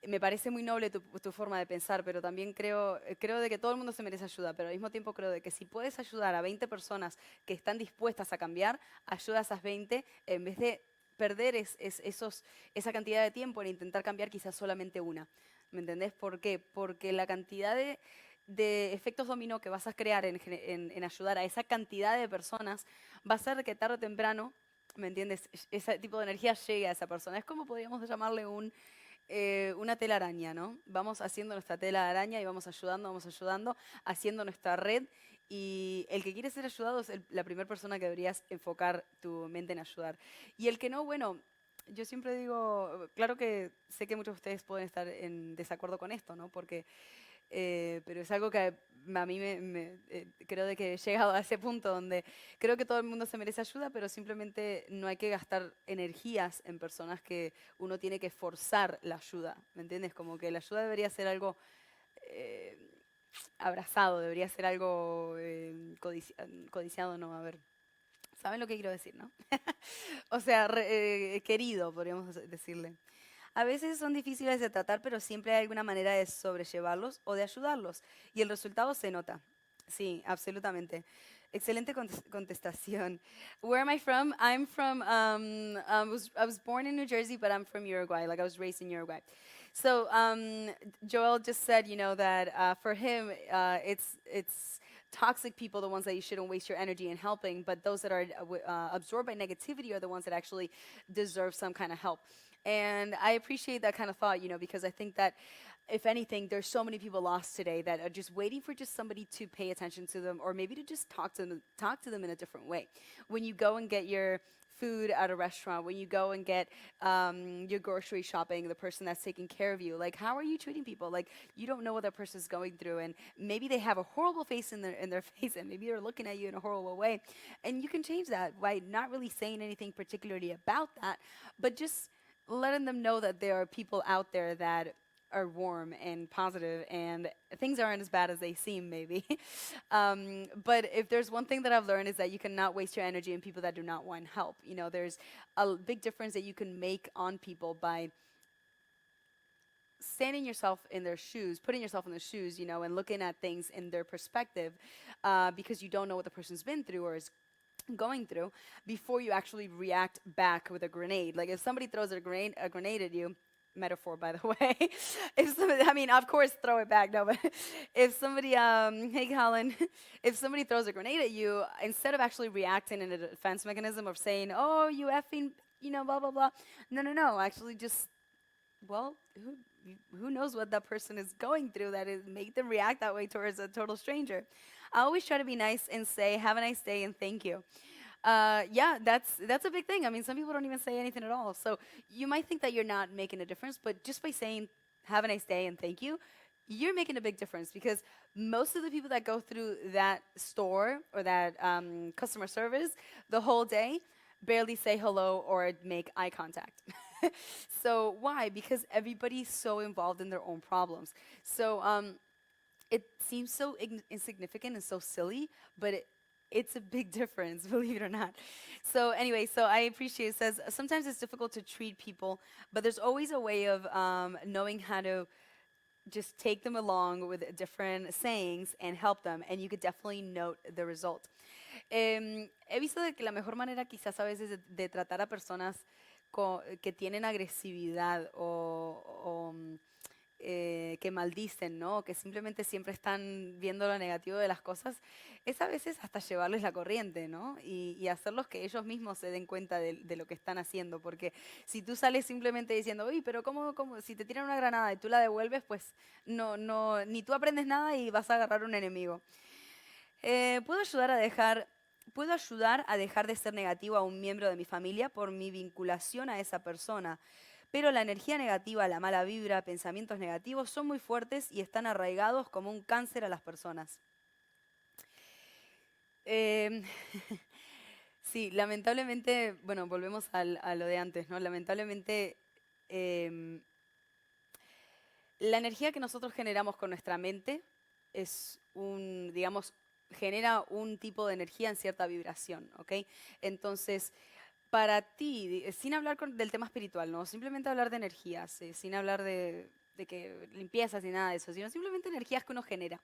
me parece muy noble tu forma de pensar, pero también creo de que todo el mundo se merece ayuda, pero al mismo tiempo creo de que si puedes ayudar a 20 personas que están dispuestas a cambiar, ayuda a esas 20 en vez de perder esa cantidad de tiempo en intentar cambiar quizás solamente una. ¿Me entendés? ¿Por qué? Porque la cantidad de efectos dominó que vas a crear en ayudar a esa cantidad de personas va a ser que tarde o temprano, ¿me entiendes? Ese tipo de energía llegue a esa persona. Es como podríamos llamarle una telaraña, ¿no? Vamos haciendo nuestra tela de araña y vamos ayudando, haciendo nuestra red. Y el que quiere ser ayudado es la primera persona que deberías enfocar tu mente en ayudar. Y el que no, bueno, yo siempre digo, claro que sé que muchos de ustedes pueden estar en desacuerdo con esto, ¿no? Porque pero es algo que a mí creo de que he llegado a ese punto donde creo que todo el mundo se merece ayuda, pero simplemente no hay que gastar energías en personas que uno tiene que forzar la ayuda, ¿me entiendes? Como que la ayuda debería ser algo eh, abrazado, debería ser algo codiciado, no, a ver. ¿Saben lo que quiero decir, no? O sea, querido, podríamos decirle. A veces son difíciles de tratar, pero siempre hay alguna manera de sobrellevarlos o de ayudarlos. Y el resultado se nota. Sí, absolutamente. Excelente contestación. Where am I from? I'm from, I was born in New Jersey, but I'm from Uruguay. Like I was raised in Uruguay. So Joel just said, that for him, it's toxic people, the ones that you shouldn't waste your energy in helping, but those that are absorbed by negativity are the ones that actually deserve some kind of help. And I appreciate that kind of thought, because I think that if anything, there's so many people lost today that are just waiting for just somebody to pay attention to them or maybe to just talk to them in a different way. When you go and get your food at a restaurant, when you go and get your grocery shopping, the person that's taking care of you, like how are you treating people? Like you don't know what that person's going through, and maybe they have a horrible face in their face, and maybe they're looking at you in a horrible way, and you can change that by not really saying anything particularly about that, but just letting them know that there are people out there that are warm and positive and things aren't as bad as they seem maybe. But if there's one thing that I've learned is that you cannot waste your energy on people that do not want help. You know, there's a big difference that you can make on people by standing yourself in their shoes, putting yourself in their shoes, you know, and looking at things in their perspective, because you don't know what the person's been through or is going through before you actually react back with a grenade. Like if somebody throws a grenade at you, metaphor by the way, if somebody, I mean, of course, throw it back. No, but if somebody, hey Colin, if somebody throws a grenade at you, instead of actually reacting in a defense mechanism of saying, "Oh, you effing," you know, blah blah blah. No, no, no. Actually, just well, who knows what that person is going through that is make them react that way towards a total stranger. I always try to be nice and say, "Have a nice day" and "thank you." Yeah, that's a big thing. I mean, some people don't even say anything at all. So you might think that you're not making a difference, but just by saying "Have a nice day" and "thank you," you're making a big difference because most of the people that go through that store or that customer service the whole day barely say hello or make eye contact. So why? Because everybody's so involved in their own problems. So it seems so insignificant and so silly, but it's a big difference, believe it or not. So anyway, so I appreciate it. Says sometimes it's difficult to treat people, but there's always a way of knowing how to just take them along with different sayings and help them, and you could definitely note the result. He visto de que la mejor manera quizás a veces de tratar a personas que tienen agresividad o que maldicen, ¿no? Que simplemente siempre están viendo lo negativo de las cosas, es a veces hasta llevarles la corriente, ¿no? Y hacerlos que ellos mismos se den cuenta de lo que están haciendo, porque si tú sales simplemente diciendo, uy, pero cómo, si te tiran una granada y tú la devuelves, pues ni tú aprendes nada y vas a agarrar un enemigo. Puedo ayudar a dejar de ser negativo a un miembro de mi familia por mi vinculación a esa persona. Pero la energía negativa, la mala vibra, pensamientos negativos son muy fuertes y están arraigados como un cáncer a las personas. Em, sí, lamentablemente, bueno, volvemos a lo de antes, ¿no? Lamentablemente, em, la energía que nosotros generamos con nuestra mente es digamos, genera un tipo de energía en cierta vibración, ¿ok? Entonces, para ti, sin hablar del tema espiritual, ¿no? Simplemente hablar de energías, sin hablar de que limpiezas ni nada de eso, sino simplemente energías que uno genera,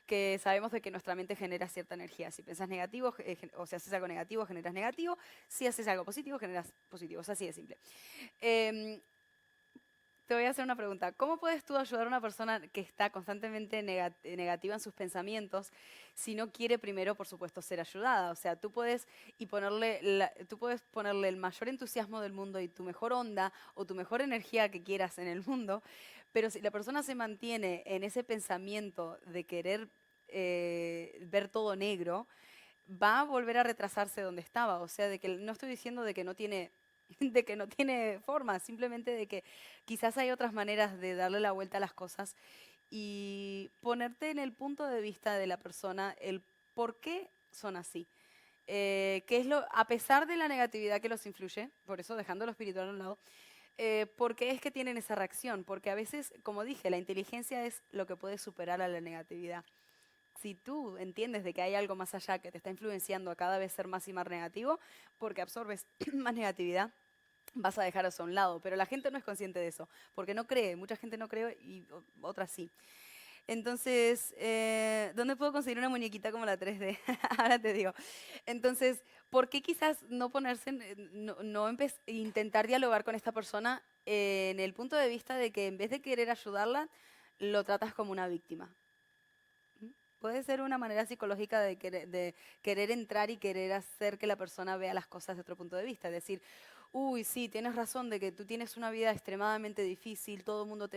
que sabemos de que nuestra mente genera cierta energía. Si piensas negativo, o si haces algo negativo, generas negativo. Si haces algo positivo, generas positivo. Es así de simple. Em, Te voy a hacer una pregunta. ¿Cómo puedes tú ayudar a una persona que está constantemente negativa en sus pensamientos si no quiere primero, por supuesto, ser ayudada? O sea, tú puedes ponerle el mayor entusiasmo del mundo y tu mejor onda o tu mejor energía que quieras en el mundo, pero si la persona se mantiene en ese pensamiento de querer ver todo negro, va a volver a retrasarse donde estaba. O sea, de que no estoy diciendo de que no tiene de que no tiene forma, simplemente de que quizás hay otras maneras de darle la vuelta a las cosas y ponerte en el punto de vista de la persona, el por qué son así. Qué es a pesar de la negatividad que los influye, por eso dejando lo espiritual a un lado, ¿por qué es que tienen esa reacción? Porque a veces, como dije, la inteligencia es lo que puede superar a la negatividad. Si tú entiendes de que hay algo más allá que te está influenciando a cada vez ser más y más negativo, porque absorbes más negatividad, vas a dejar eso a un lado. Pero la gente no es consciente de eso, porque no cree, mucha gente no cree y otras sí. Entonces, ¿dónde puedo conseguir una muñequita como la 3D? Ahora te digo. Entonces, ¿por qué quizás no ponerse, intentar dialogar con esta persona en el punto de vista de que en vez de querer ayudarla, lo tratas como una víctima? Puede ser una manera psicológica de querer entrar y querer hacer que la persona vea las cosas de otro punto de vista. Es decir, uy, sí, tienes razón de que tú tienes una vida extremadamente difícil, todo el mundo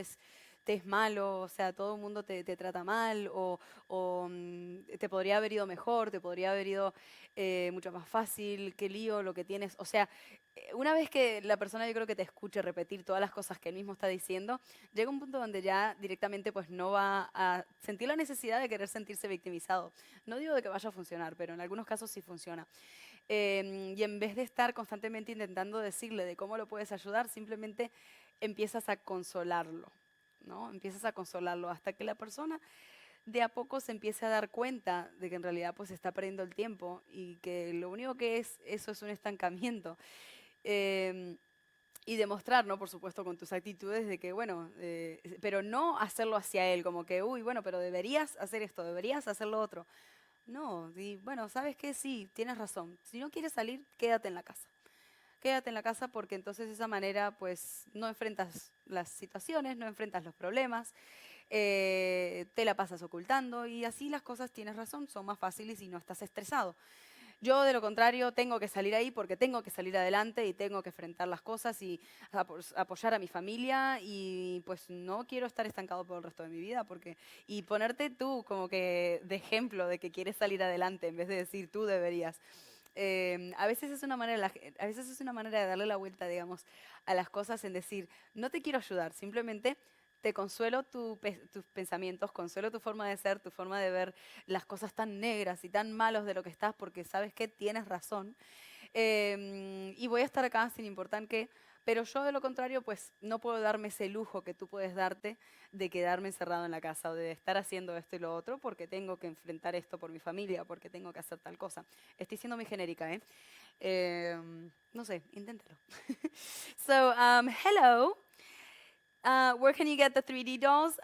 te es malo, o sea, todo el mundo te trata mal o te podría haber ido mejor, te podría haber ido mucho más fácil, qué lío lo que tienes. O sea, una vez que la persona yo creo que te escuche repetir todas las cosas que él mismo está diciendo, llega un punto donde ya directamente pues no va a sentir la necesidad de querer sentirse victimizado. No digo de que vaya a funcionar, pero en algunos casos sí funciona. Y en vez de estar constantemente intentando decirle de cómo lo puedes ayudar, simplemente empiezas a consolarlo, ¿no? Empiezas a consolarlo hasta que la persona de a poco se empiece a dar cuenta de que en realidad pues está perdiendo el tiempo y que lo único que es eso es un estancamiento. Em, y demostrar, ¿no? Por supuesto, con tus actitudes de que, bueno, pero no hacerlo hacia él, como que, uy, bueno, pero deberías hacer esto, deberías hacer lo otro. No, y bueno, ¿sabes qué? Sí, tienes razón. Si no quieres salir, quédate en la casa. Quédate en la casa porque entonces de esa manera pues no enfrentas las situaciones, no enfrentas los problemas, te la pasas ocultando y así las cosas, tienes razón, son más fáciles y no estás estresado. Yo, de lo contrario, tengo que salir ahí porque tengo que salir adelante y tengo que enfrentar las cosas y apoyar a mi familia y pues no quiero estar estancado por el resto de mi vida porque y ponerte tú como que de ejemplo de que quieres salir adelante en vez de decir tú deberías. A veces es una manera, a veces es una manera de darle la vuelta, digamos, a las cosas en decir, no te quiero ayudar, simplemente te consuelo tus pensamientos, consuelo tu forma de ser, tu forma de ver las cosas tan negras y tan malos de lo que estás, porque sabes que tienes razón. Y voy a estar acá sin importar qué, pero yo de lo contrario, pues no puedo darme ese lujo que tú puedes darte de quedarme encerrado en la casa o de estar haciendo esto y lo otro porque tengo que enfrentar esto por mi familia, porque tengo que hacer tal cosa. Estoy siendo muy genérica, ¿eh? No sé, inténtalo. So, hello. Where can you get the 3D dolls?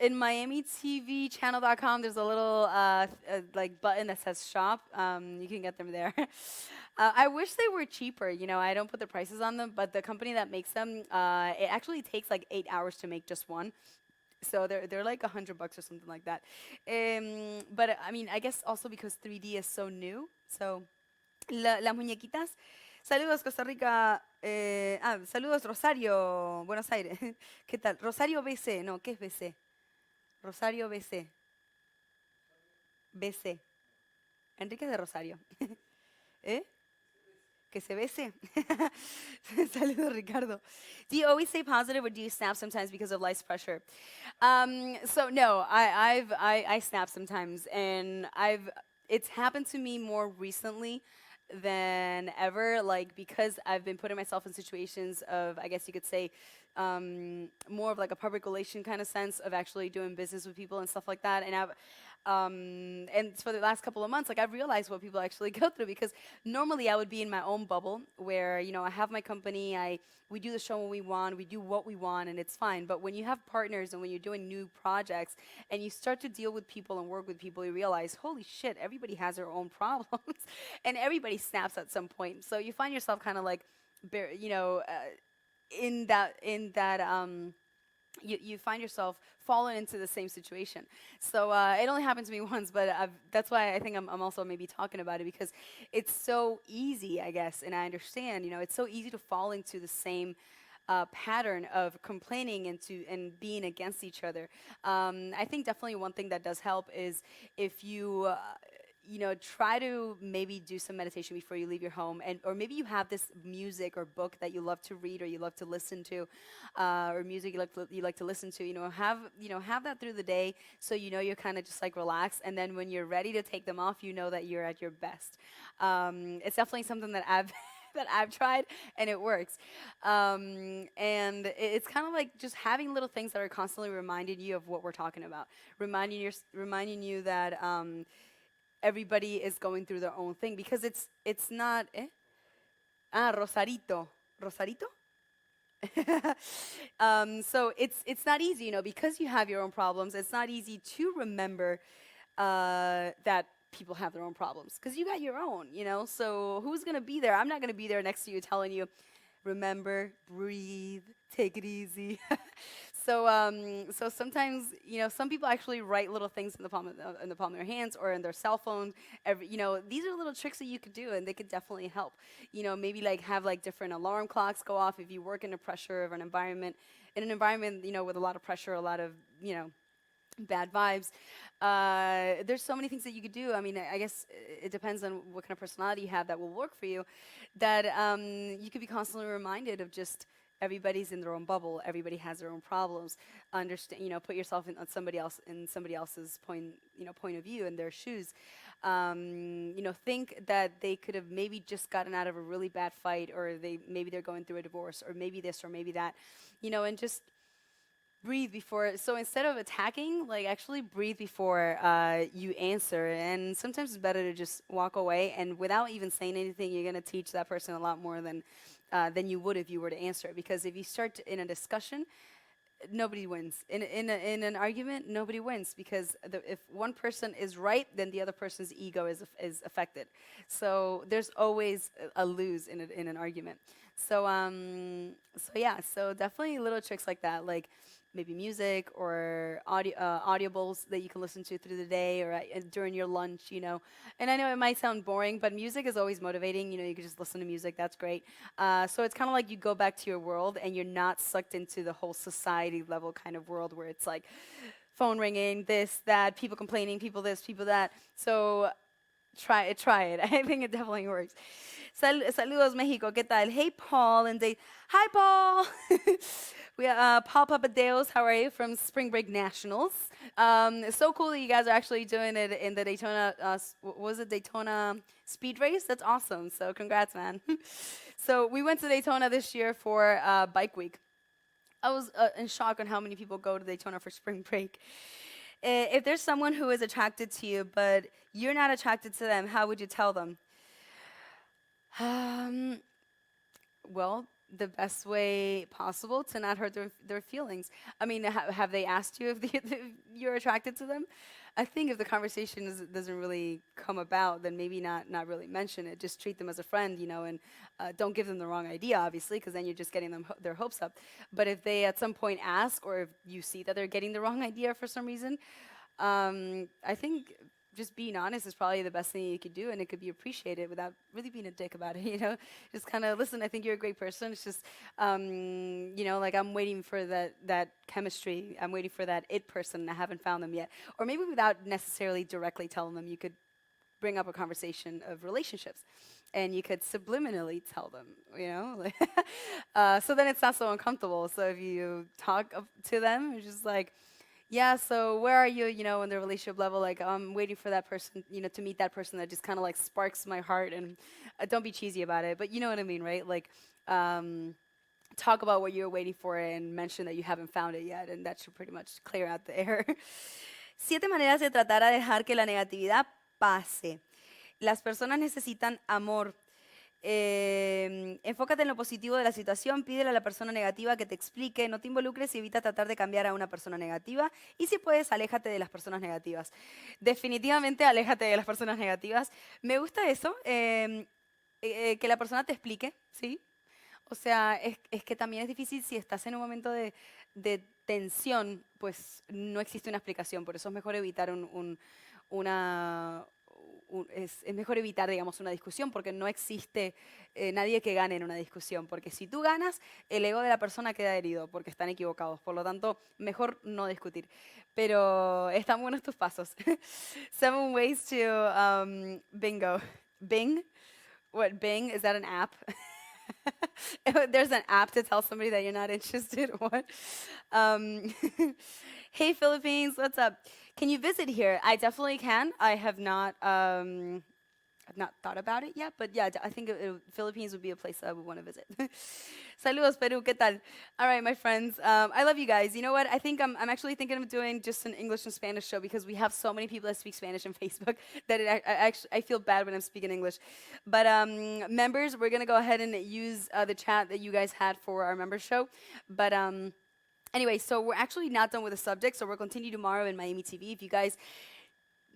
In MiamiTVChannel.com, there's a little like button that says shop. You can get them there. I wish they were cheaper. You know, I don't put the prices on them, but the company that makes them, it actually takes like 8 hours to make just one. So they're like $100 or something like that. But I mean, I guess also because 3D is so new. So las muñequitas. Saludos, Costa Rica. Saludos, Rosario, Buenos Aires. ¿Qué tal? Rosario BC. No, ¿qué es BC? Rosario BC. BC. Enrique de Rosario. ¿Eh? Que se bese. Saludos, Ricardo. Do you always stay positive or do you snap sometimes because of life's pressure? So no, I snap sometimes and it's happened to me more recently than ever, like because I've been putting myself in situations of, I guess you could say, more of like a public relation kind of sense of actually doing business with people and stuff like that. And for the last couple of months, like I've realized what people actually go through because normally I would be in my own bubble where, you know, I have my company, we do the show when we want, we do what we want, and it's fine. But when you have partners and when you're doing new projects and you start to deal with people and work with people, you realize, holy shit, everybody has their own problems and everybody snaps at some point. So you find yourself kind of like, you know, in that you find yourself falling into the same situation. So it only happened to me once, but that's why I think I'm also maybe talking about it because it's so easy, I guess, and I understand, you know, it's so easy to fall into the same pattern of complaining and being against each other. I think definitely one thing that does help is if you you know, try to maybe do some meditation before you leave your home, and or maybe you have this music or book that you love to read or you love to listen to, or music you like to listen to. You know, have that through the day, so you know you're kind of just like relaxed, and then when you're ready to take them off, you know that you're at your best. It's definitely something that I've that I've tried and it works. And it's kind of like just having little things that are constantly reminding you of what we're talking about, reminding you that. Everybody is going through their own thing because it's not Rosarito. Rosarito. So it's not easy, you know, because you have your own problems. It's not easy to remember that people have their own problems because you got your own, you know. So who's gonna be there? I'm not gonna be there next to you telling you, remember, breathe, take it easy. So sometimes, some people actually write little things in the palm of their hands or in their cell phone. These are little tricks that you could do, and they could definitely help. Maybe like have like different alarm clocks go off if you work in a pressure of an environment, with a lot of pressure, a lot of, bad vibes. There's so many things that you could do. I mean, I guess it depends on what kind of personality you have that will work for you. That you could be constantly reminded of just everybody's in their own bubble. Everybody has their own problems. Understand, put yourself in somebody else's point of view in their shoes. Think that they could have maybe just gotten out of a really bad fight, or maybe they're going through a divorce, or maybe this, or maybe that, and just breathe before. So instead of attacking, like actually breathe before you answer. And sometimes it's better to just walk away, and without even saying anything, you're gonna teach that person a lot more than you would if you were to answer it. Because if you start in a discussion, nobody wins. In an argument, nobody wins, because if one person is right, then the other person's ego is affected. So there's always a lose in an argument. So yeah, so definitely little tricks like that, like maybe music or audibles that you can listen to through the day, or during your lunch. And I know it might sound boring, but music is always motivating. You can just listen to music. That's great. So it's kind of like you go back to your world, and you're not sucked into the whole society level kind of world where it's like phone ringing, this, that, people complaining, people this, people that. So try it. I think it definitely works. Saludos, Mexico. ¿Qué tal? Hey, Paul. Hi, Paul. Paul Papadeos, how are you? From Spring Break Nationals. So cool that you guys are actually doing it in the Daytona, was it Daytona Speed Race? That's awesome. So congrats, man. So we went to Daytona this year for Bike Week. I was in shock on how many people go to Daytona for spring break. If there's someone who is attracted to you, but you're not attracted to them, how would you tell them? Um, well, the best way possible to not hurt their feelings. I mean, have they asked you if you're attracted to them? I think if the conversation doesn't really come about, then maybe not really mention it. Just treat them as a friend, and don't give them the wrong idea, obviously, because then you're just getting their hopes up. But if they at some point ask, or if you see that they're getting the wrong idea for some reason, I think just being honest is probably the best thing you could do, and it could be appreciated without really being a dick about it. Just kind of listen. I think you're a great person. It's just, like I'm waiting for that chemistry. I'm waiting for that it person, and I haven't found them yet. Or maybe without necessarily directly telling them, you could bring up a conversation of relationships, and you could subliminally tell them. So then it's not so uncomfortable. So if you talk to them, it's just like, yeah, so where are you, in the relationship level? Like, I'm waiting for that person, to meet that person that just kind of like sparks my heart. And don't be cheesy about it, but you know what I mean, right? Like, talk about what you're waiting for and mention that you haven't found it yet, and that should pretty much clear out the air. 7 maneras de tratar a dejar que la negatividad pase. Las personas necesitan amor. Enfócate en lo positivo de la situación, pídele a la persona negativa que te explique, no te involucres y evita tratar de cambiar a una persona negativa. Y si puedes, aléjate de las personas negativas. Definitivamente, aléjate de las personas negativas. Me gusta eso, que la persona te explique, ¿sí? O sea, es que también es difícil si estás en un momento de tensión, pues no existe una explicación. Por eso es mejor evitar una, es mejor evitar, digamos, una discusión, porque no existe nadie que gane en una discusión, porque si tú ganas, el ego de la persona queda herido, porque están equivocados. Por lo tanto, mejor no discutir. Pero están buenos tus pasos. 7 ways to bingo. Bing? What, Bing? Is that an app? There's an app to tell somebody that you're not interested. What? Hey, Philippines, what's up? Can you visit here? I definitely can. I have not thought about it yet, but yeah, I think Philippines would be a place I would want to visit. Saludos, Peru. ¿Qué tal? All right, my friends. I love you guys. You know what? I think I'm actually thinking of doing just an English and Spanish show, because we have so many people that speak Spanish on Facebook that I feel bad when I'm speaking English. But members, we're going to go ahead and use the chat that you guys had for our member show. But anyway, so we're actually not done with the subject, so we'll continue tomorrow in Miami TV. If you guys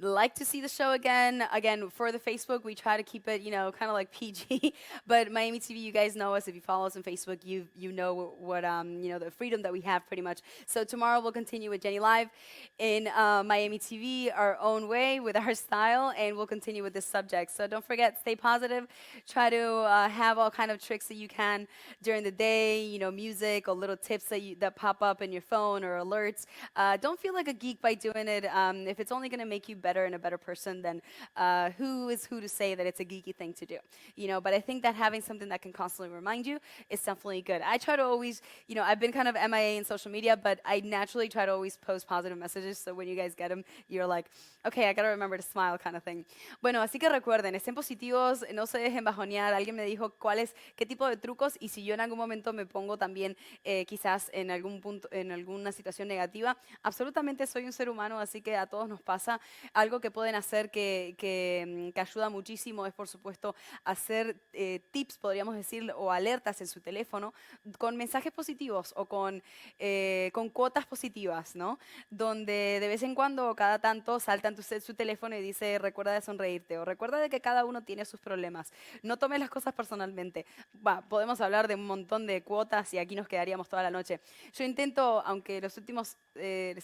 like to see the show again, for the Facebook, we try to keep it, kind of like PG. But Miami TV, you guys know us. If you follow us on Facebook, you know what the freedom that we have pretty much. So tomorrow we'll continue with Jenny Live in Miami TV, our own way with our style, and we'll continue with this subject. So don't forget, stay positive. Try to have all kind of tricks that you can during the day. Music or little tips that pop up in your phone or alerts. Don't feel like a geek by doing it. If it's only going to make you better and a better person, then who is who to say that it's a geeky thing to do? But I think that having something that can constantly remind you is definitely good. I try to always, I've been kind of MIA in social media, but I naturally try to always post positive messages. So when you guys get them, you're like, okay, I got to remember to smile kind of thing. Bueno, así que recuerden, estén positivos, no se dejen bajonear. Alguien me dijo qué tipo de trucos, y si yo en algún momento me pongo también quizás en algún punto, en alguna situación negativa, absolutamente soy un ser humano, así que a todos nos pasa. Algo que pueden hacer que ayuda muchísimo es, por supuesto, hacer tips, podríamos decir, o alertas en su teléfono con mensajes positivos o con cuotas positivas, ¿no? Donde de vez en cuando o cada tanto salta en su teléfono y dice, recuerda de sonreírte, o recuerda de que cada uno tiene sus problemas. No tomes las cosas personalmente. Podemos hablar de un montón de cuotas y aquí nos quedaríamos toda la noche. Yo intento, aunque los últimos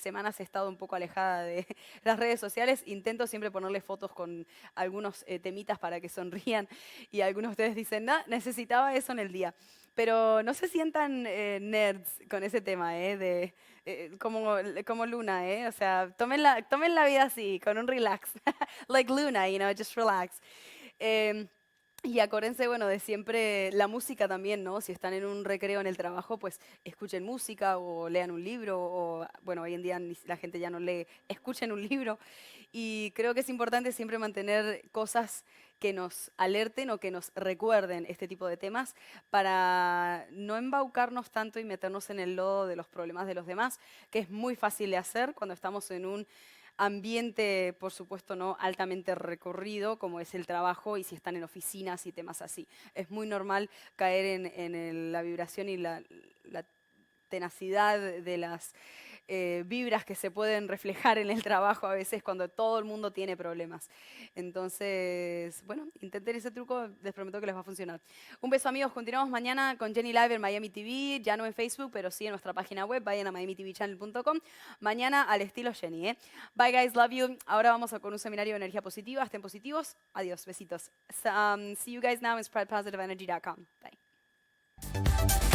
semanas he estado un poco alejada de las redes sociales, intento siempre ponerle fotos con algunos temitas para que sonrían, y algunos de ustedes dicen, no, necesitaba eso en el día. Pero no se sientan nerds con ese tema, como Luna, O sea, tomen la vida así, con un relax. Like Luna, just relax. Y acuérdense, bueno, de siempre la música también, ¿no? Si están en un recreo en el trabajo, pues escuchen música o lean un libro, o, bueno, hoy en día la gente ya no lee, escuchen un libro. Y creo que es importante siempre mantener cosas que nos alerten o que nos recuerden este tipo de temas para no embaucarnos tanto y meternos en el lodo de los problemas de los demás, que es muy fácil de hacer cuando estamos en un ambiente, por supuesto, no altamente recorrido, como es el trabajo, y si están en oficinas y temas así. Es muy normal caer en la vibración y la tenacidad de las vibras que se pueden reflejar en el trabajo a veces cuando todo el mundo tiene problemas. Entonces, bueno, intenten ese truco, les prometo que les va a funcionar. Un beso, amigos. Continuamos mañana con Jenny Live en Miami TV, ya no en Facebook, pero sí en nuestra página web. Vayan a miamitvchannel.com. Mañana al estilo Jenny, Bye, guys. Love you. Ahora vamos con un seminario de energía positiva. Estén positivos. Adiós. Besitos. See you guys now in spreadpositiveenergy.com. Bye.